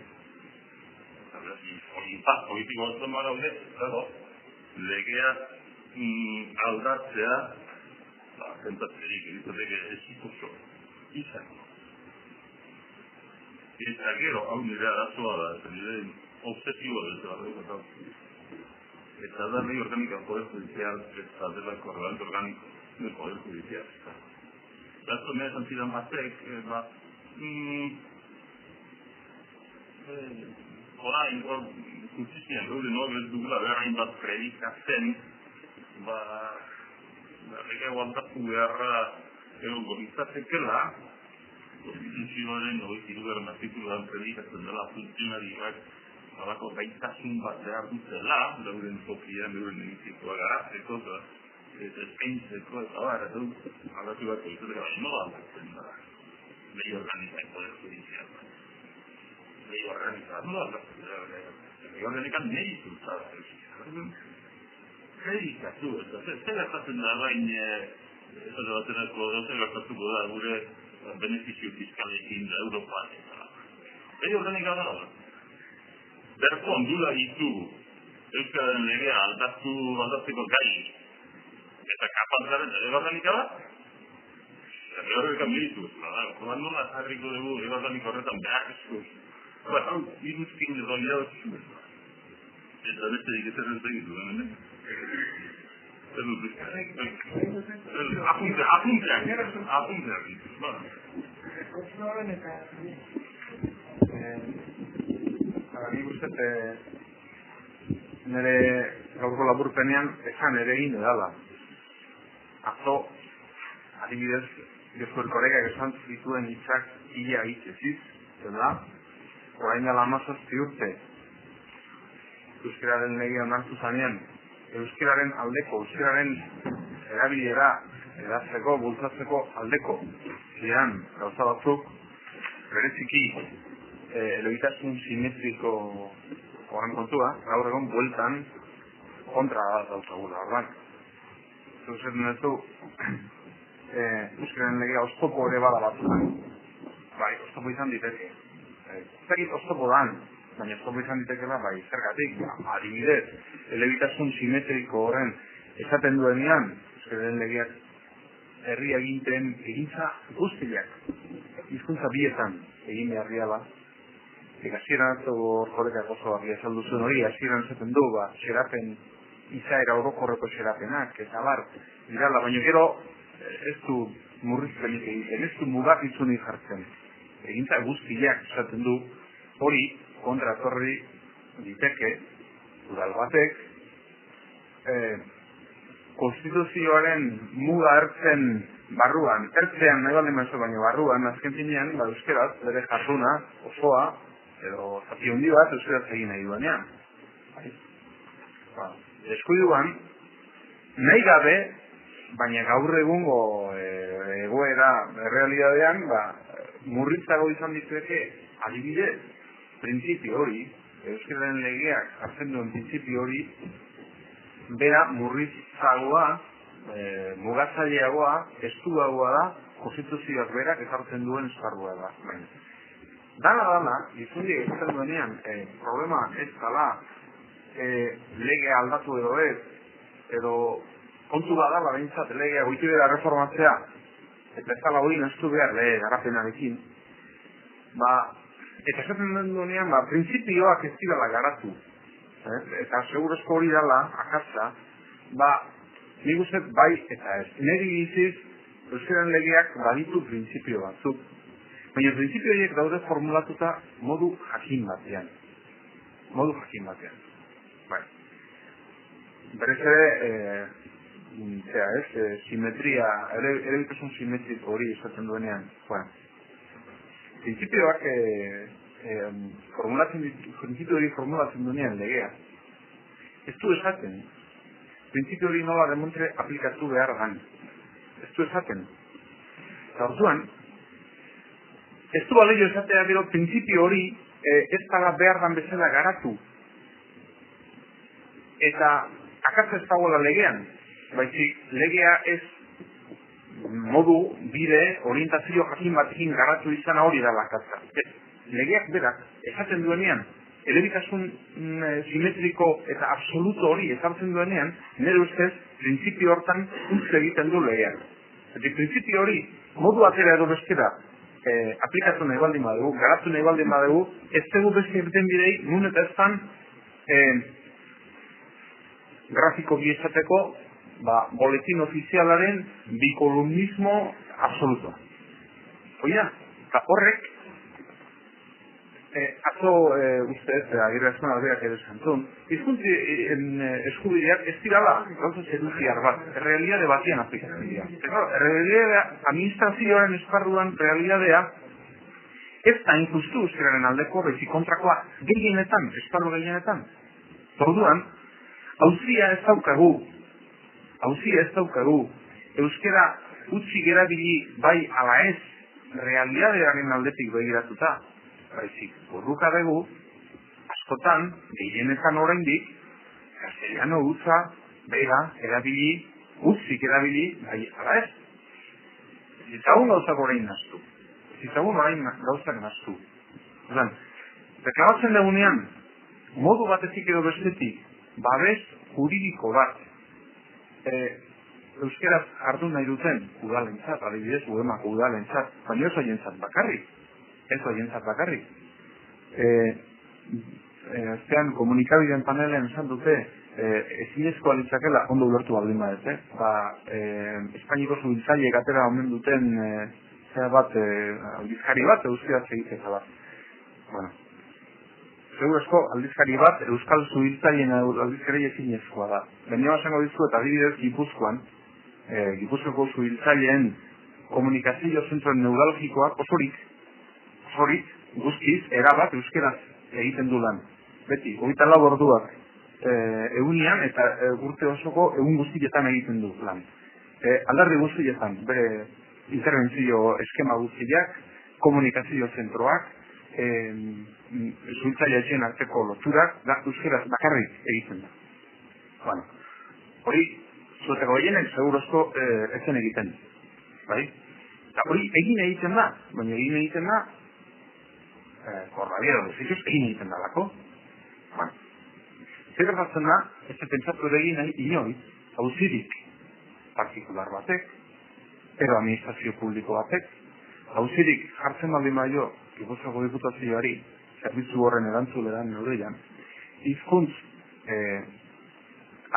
Impaz politiko batzen badaude, legea aldatzea, zentatzerik, egitzateke ezikuso, izango. Eta gero, hau nire arazoa da, eta nire obsesiboa da, eta da ley orgánica del Poder Judicial, eta delako reglamento orgánico del Poder Judicial. Esto me ha sentido más orain, justizian gaude ez dugula behar hainbat predikatzen, lege guantatu beharra egongo litzatekela, konstituzioaren 23. artikuluan predikatzen dela funtzionarioak halako gaitasun bat behar dutela, euren tokian, euren egitikoa garatzeko, eskaintzeko eta bar, aldatu bat egiteko, baina nola aldatzen da. Lei organiza el Poder Judicial. Lei organiza, nola aldatzen da. Lei organikan nahi zultzada. Gerikatu, ez gertatzen da bain, ez gertatuko da gure benefizio fiskalekin da Europan. Lei organika da. Berko ondula ditugu. Euskararen legea aldatzeko gai. Eta kapaz garen lege organika da. Lege organika militu. Koman nola jarriko dugu lege organika horretan beharrezko. Hau, iruzkin edo irautzu. Eta beste diketzen zegitu, hemen. Apunteak. Nik uste, nire gaurko laburpenean esan ere egin edala. Atzo, adibidez, Josu Erkorekak esan zituen hitzak ia hitzeziz, da, orain dela 17 urte, euskararen legea onartu zanean, euskararen aldeko, euskararen erabilera, edatzeko, bultzatzeko aldeko, ziren gauza batzuk, bereziki, elebitasun simetriko horren kontua, gaur egon bueltan kontra dautagula, ordan. Zuzen duzu, euskararen legea oztopo ere bada batzutan. Bai, oztopo izan diteke. Zagit oztopo dan, baina oztopo izan ditekela, bai, zergatik, adibidez, elebitasun simetriko horren esaten duenean, euskararen legeak herri eginten egintza guztiak, hizkuntza bietan egin behar diala. Hasieran atzo Erkorekak oso argi azaldu zuen hori, hasieran esaten du, xerapen, izaera orokorreko xerapenak, eta bar, dirala, baina gero ez du murrizpenik egiten, ez du mugatitzunik jartzen. Egintza guztiak esaten du, hori kontratorri diteke, udal batek, konstituzioaren muga ertzen barruan, ertzean nahi baldin maizu baino barruan, azken finean, euskeraz, bere jarduna, osoa, edo zati hondi bat euskaraz egin nahi duanean. Deskuiduan, nahi gabe, baina gaur egungo egoera errealidadean, murritzago izan ditueke adibidez, printzipio hori, euskararen legeak hartzen duen printzipio hori, bera murritzagoa, mugatzaileagoa, estuagoa da, konstituzioak berak ezartzen duen esparrua da. Dala, izundi esaten duenean, problema ez dala lege aldatu edo ez, edo kontu badala behintzat legea goitu bera reformatzea, eta ez dala hori naztu behar lege garapenarekin, eta esaten duenean, printzipioak ez dirala garatu, eta segurezko hori dala, akatza, nik uste bai eta ez. Neri iziz, euskaren legeak baditu printzipio batzuk. Baina printzipio horiek daude formulatuta modu jakin batean. Bai. Berez ere, simetria, erebitasun simetriko hori esaten duenean. Printzipioak printzipio hori formulatzen duenean legea. Ez du esaten. Printzipio hori nola demontre aplikatu behar gan. Ez du esaten. Eta orduan, ez du baleio esatea gero printzipio hori ez dala behar dan bezala garatu. Eta akatza ez dagoela legean. Baizik, legea ez modu, bide, orientazio jakin batekin garatu izan hori dala akatza. Legeak berak esaten duenean, elebitasun simetriko eta absoluto hori ezartzen duenean, nire ustez, printzipio hortan utz egiten du legeak. Eta printzipio hori, modu atera edo bestera, aplikatu nahi baldin badugu, garatu nahi baldin badugu, ez dugu beste irten bidei, nun eta eztan, grafiko biesateko, boletin ofizialaren bikolumnismo absoluto. Oia, eta horrek, atzo ustez, agirre azman aldeak edo zantzun, hizkuntzi eskubideak ez dirala gauza seduziar bat, realidade batian aplikatzen dira. Realidadea, administrazioaren esparruan realidadea, ez da injustu euskararen aldeko, baizik kontrakoa gehienetan, esparru gehienetan. Orduan, auzia ez daukagu hauzi ez daukagu, euskera utzi erabili bai ala ez, realidadearen aldetik begiratuta, baizik, borruka dugu, askotan, gehienetan oraindik, castellano hutsa, bera, erabili, utzik erabili, bai ala ez. Zitzagun gauzak orain naztu. Zitzagun orain gauzak naztu. Oran, reklamatzen dugunean, modu batetik edo bestetik, babes juridiko bat, euskeraz hartu nahi duten udalentzat, adibidez, Udemako udalentzat, baina ez oientzat bakarrik. Ez oientzat bakarrik. Aztean, komunikabideen panelen esan dute, ezinezkoa litzakela, ondo ulertu baldin badete, Espainiko zubiltzaileek atera omen duten aldizkari bat, euskeraz egiteza bat. Bueno, segurezko aldizkari bat, euskal zubiltzaileen aldizkari ezinezkoa da. Baina esango dizu eta adibidez Gipuzkoan, Gipuzkoako zubiltzaileen komunikazio zentro neurologikoak osorik, guztiz, erabat euskeraz egiten du lan. Beti, 24 orduak egunean eta urte osoko egun guztietan egiten du lan. Alderdi guztietan, bere interbentzio eskema guztiak, komunikazio zentroak, zubiltzaileen arteko loturak, da euskeraz bakarrik egiten da. Bueno, hori, zuetako gehienen, segurozko ezen egiten. Bai? Eta hori egin egiten da, baina egin egiten da, korrabiero duzituz, egin egiten da lako. Bueno, zer gertatzen da, ez pentsatu ere egin nahi, inoiz, hauzirik partikular batek, edo administrazio publiko batek, hauzirik jartzen baldin baino, Gipuzkoako diputazioari, zerbitzu horren erantzuleran neurrian, hizkuntz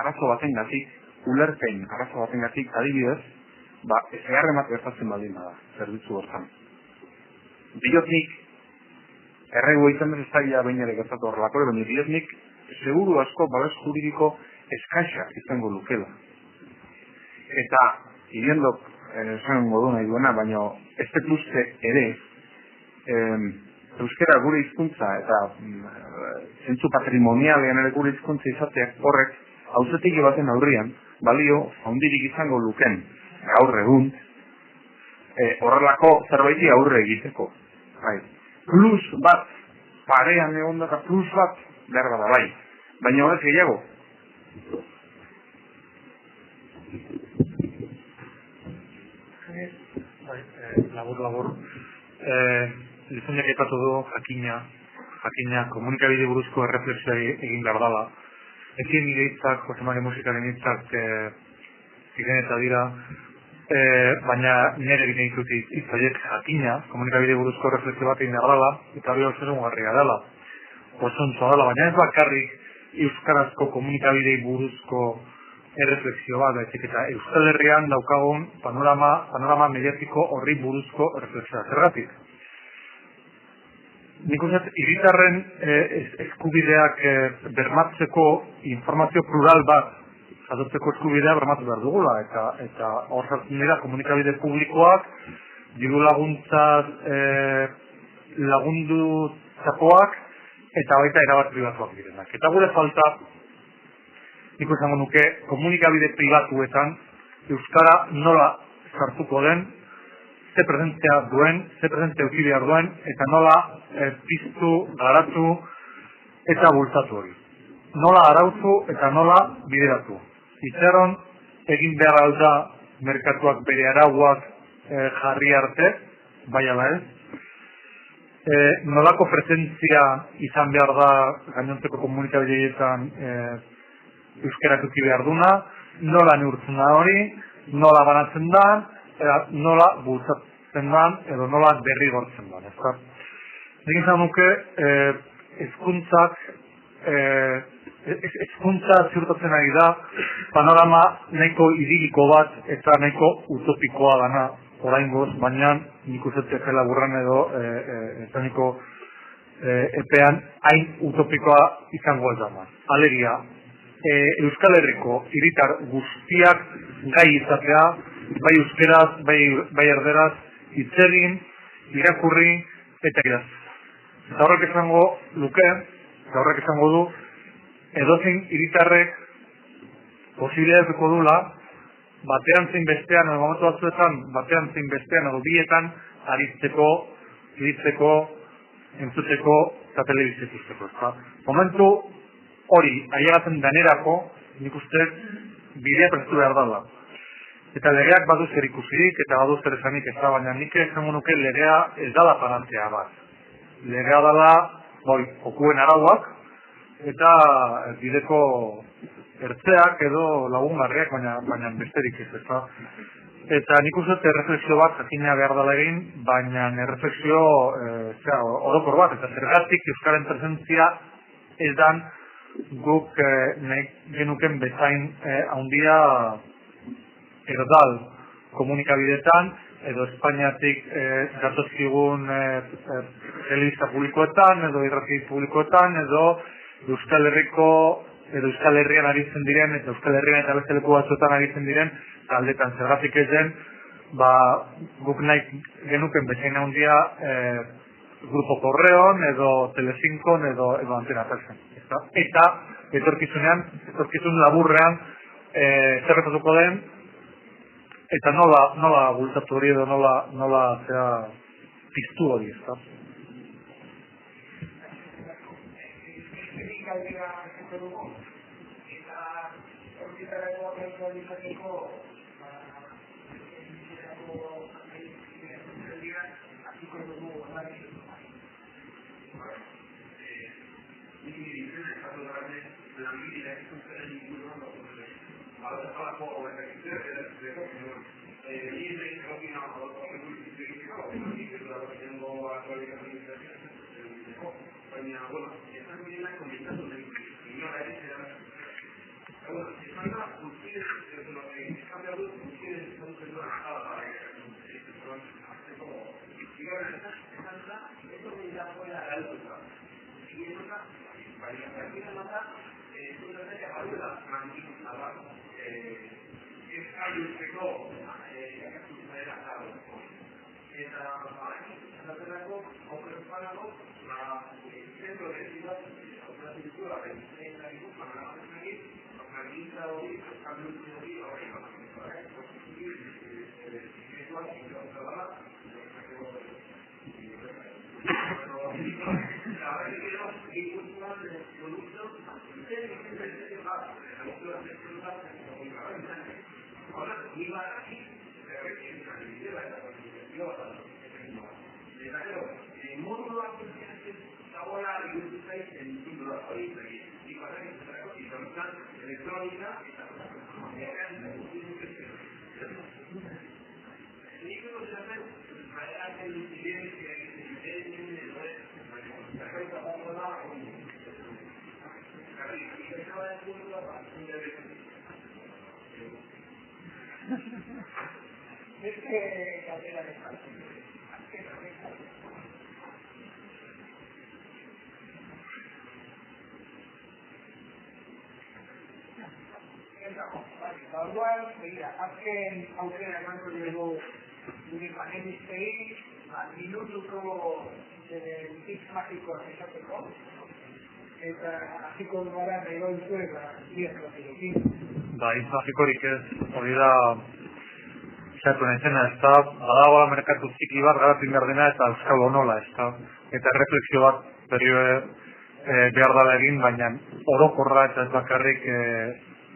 arazo batengatik, ulerpen arazo batengatik adibidez, ezegarren bat gertatzen baldin da, zerbitzu hortan. Diotnik, erregu egiten ez zaila baina ere gertatu horrelako, baina diotnik, seguru asko babes juridiko eskaxa izango lukela. Eta, iriendok, esan godu nahi duena, baina ez detuzte ere, euskera gure hizkuntza eta zentzu patrimonialean ere gure hizkuntza izateak horrek, hauzetegi baten aurrian, balio handirik izango luken gaur egun horrelako zerbaiti aurre egiteko. Plus bat, parean egon da plus bat, behar da bai. Baina horrez gehiago. Labur. Lizunak epatu du jakina komunikabide buruzko erreflexioa egin behar dela. Ekin nire hitzak, Jose Mari Musikaren hitzak ziren eta dira, baina nire egin ditut hitzaiek jakina, komunikabide buruzko refleksio bat egin behar dela, eta hori osasun garria dela. Osontzoa dela, baina ez bakarrik euskarazko komunikabidei buruzko errefleksio bat, eta Euskal Herrian daukagun panorama mediatiko horri buruzko errefleksioa. Zergatik? Nik uste, hiritarren eskubideak bermatzeko informazio plural bat jasotzeko eskubidea bermatu behar dugula, eta hor sartzen dira komunikabide publikoak, diru laguntzaz lagundu zapoak, eta baita erabat pribatuak direnak. Eta gure falta, nik esango nuke, komunikabide pribatuetan euskara nola sartuko den, ze presentzia duen, ze presentzia eduki behar duen, eta nola piztu, garatu eta bultzatu hori. Nola arautu eta nola bideratu. Itxaron egin behar alda merkatuak bere arauak jarri arte, bai ala ez. Nolako presentzia izan behar da gainontzeko komunikabideetan euskerak eduki behar duna, nola neurtzen da hori, nola banatzen da, nola bultzatzen da, edo nola derrigortzen da. Nik izan nuke, hezkuntza ziurtatzen ari da, panorama nahiko idiliko bat eta nahiko utopikoa dana oraingoz, baina nik ustetzea laburran edo eta nahiko epean hain utopikoa izango ez dama. Alegia, Euskal Herriko hiritar guztiak gai izatea, bai euskeraz, bai erderaz, hitz egin, irakurri eta idaz. Eta horrek esango luke, eta horrek esango du, edozein hiritarrek posibilitateako dula batean zein bestean, edo momentu batzuetan, batean zein bestean, edo bietan, aritzeko, iritzeko, entzuteko, eta telebizia ikusteko. Momentu hori, ailegatzen denerako, nik uste bidea prestu behar dela. Eta legeak badu zer ikusirik, eta badu zer esanik ez da, baina nik esango nuke legea ez dala panantzea bat. Legea dala, okuen arauak, eta bideko ertzeak edo lagungarriak, baina besterik ez, eta. Eta nik uste erreflexio bat jakina behar dela egin, baina erreflexio orokor bat, eta zergatik euskaren presentzia ez dan guk nahi genuken bezain handia erdal komunikabidetan, edo Espainiatik gatozkigun telebista publikoetan, edo irrati publikoetan, edo Euskal Herrian aritzen diren, eta Euskal Herrian eta beste leku batzuetan aritzen diren, taldetan zergatik ez den, guk nahi genuken bezain handia Grupo Correon, edo Telecincon, edo Antena Persen. Eta etorkizun laburrean zer gertatuko den, eta nola bultatu hori edo nola piztu hori, ezta? Azken aukera emango dugu gure panelistei, minutuko hitz magikoak esateko, eta hasiko gara nahi gauzue, hitz magikorik ez, hori da esatu naizena, ez da, badagoa merkatu txiki bat garatzen behar dena eta euskal honola, ez da, eta reflexio bat behar dala egin, baina orokorra eta ez bakarrik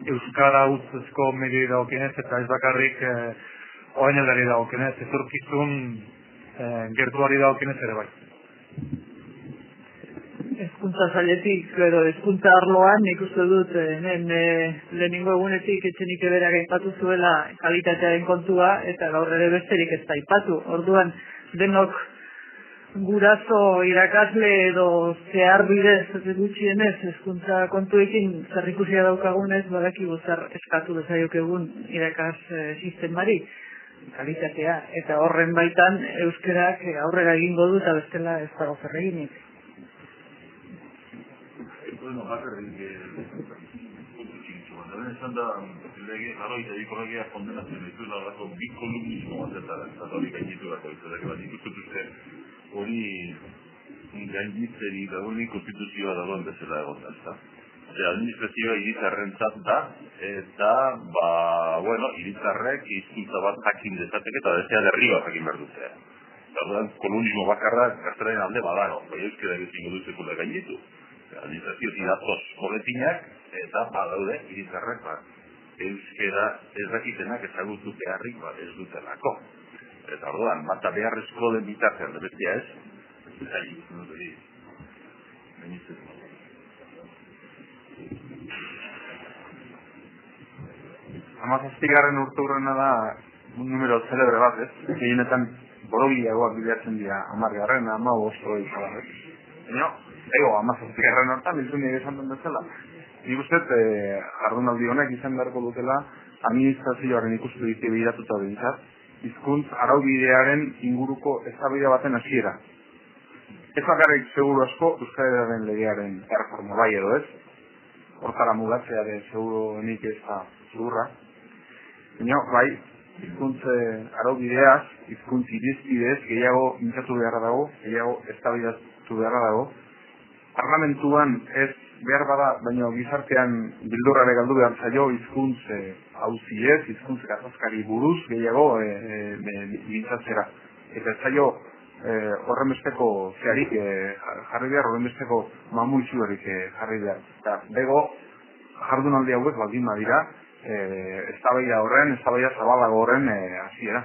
euskara utzezko mediri dagokinez eta ez bakarrik oainelari dagokinez, etorkizun gertuari dagokinez ere bai. Hezkuntza sailetik edo hezkuntza arloan nik uste dut lehenengo egunetik etxenik berak aipatu zuela kalitatearen kontua eta gaur ere besterik ez da aipatu. Orduan denok guraso irakasle edo zehar bidez gutxienez hezkuntza kontuekin zerrikusia daukagunez badakigu zer eskatu bezaiokegun irakas sistemari kalitatea eta horren baitan euskerak aurrera egingo du eta bestela ez dago zer eginik. Bueno, bakarrik kontu txintxo bat, da esan da lege jarroi eta biko legea kondenatzen ditu lagako bi kolumnismo batetara, eta hori gainitu dako izadak bat ikustutuzte hori gainditzeri dagoenik konstituzioa dagoen bezala egotan, eta administrazioa hiritarrentzat da, eta, hiritarrek hizkuntza bat jakin dezateke eta desea derriba jakin behar dute. Orduan, kolonismo bakarra gaztelaren alde badago, euskera egingo duzekula gainditu. Administrazio tidatoz boletinak, eta badaude hiritarrek euskera ez dakitenak ezagutu beharrik ez dutelako. Eta orduan, bata beharrezko den bitartean, bestia ez, Hamazazpigarren urteurrena da un numero celebre bat, ez? Gehienetan borogiagoak bilatzen dira 10garren, 15 izan. Baina, hamazazpigarren hortan, izuniek esan den bezala. Nik uste, jardunaldi honek izan beharko dutela, administrazioaren ikuspegi begiratuta behintzat, hizkuntz araubidearen inguruko eztabaida baten hasiera. Ez bakarrik seguru asko euskararen legearen erreforma bai edo ez, hortara mugatzea ere seguruenik ez da zurra. Baina, bai, hizkuntz araubideaz, hizkuntz irizpidez gehiago mintzatu beharra dago, gehiago eztabaidatu beharra dago. Parlamentuan ez behar bada, baina gizartean bildurrare galdu behar zaio hizkuntz auziez, hizkuntz gatazkari buruz gehiago mintzatzera. Eta ez zaio horrenbesteko zeharik jarri behar, horrenbesteko mamuitzuerik jarri behar. Eta bego jardunaldi hauek baldin badira, eztabaida zabalago horren hasiera.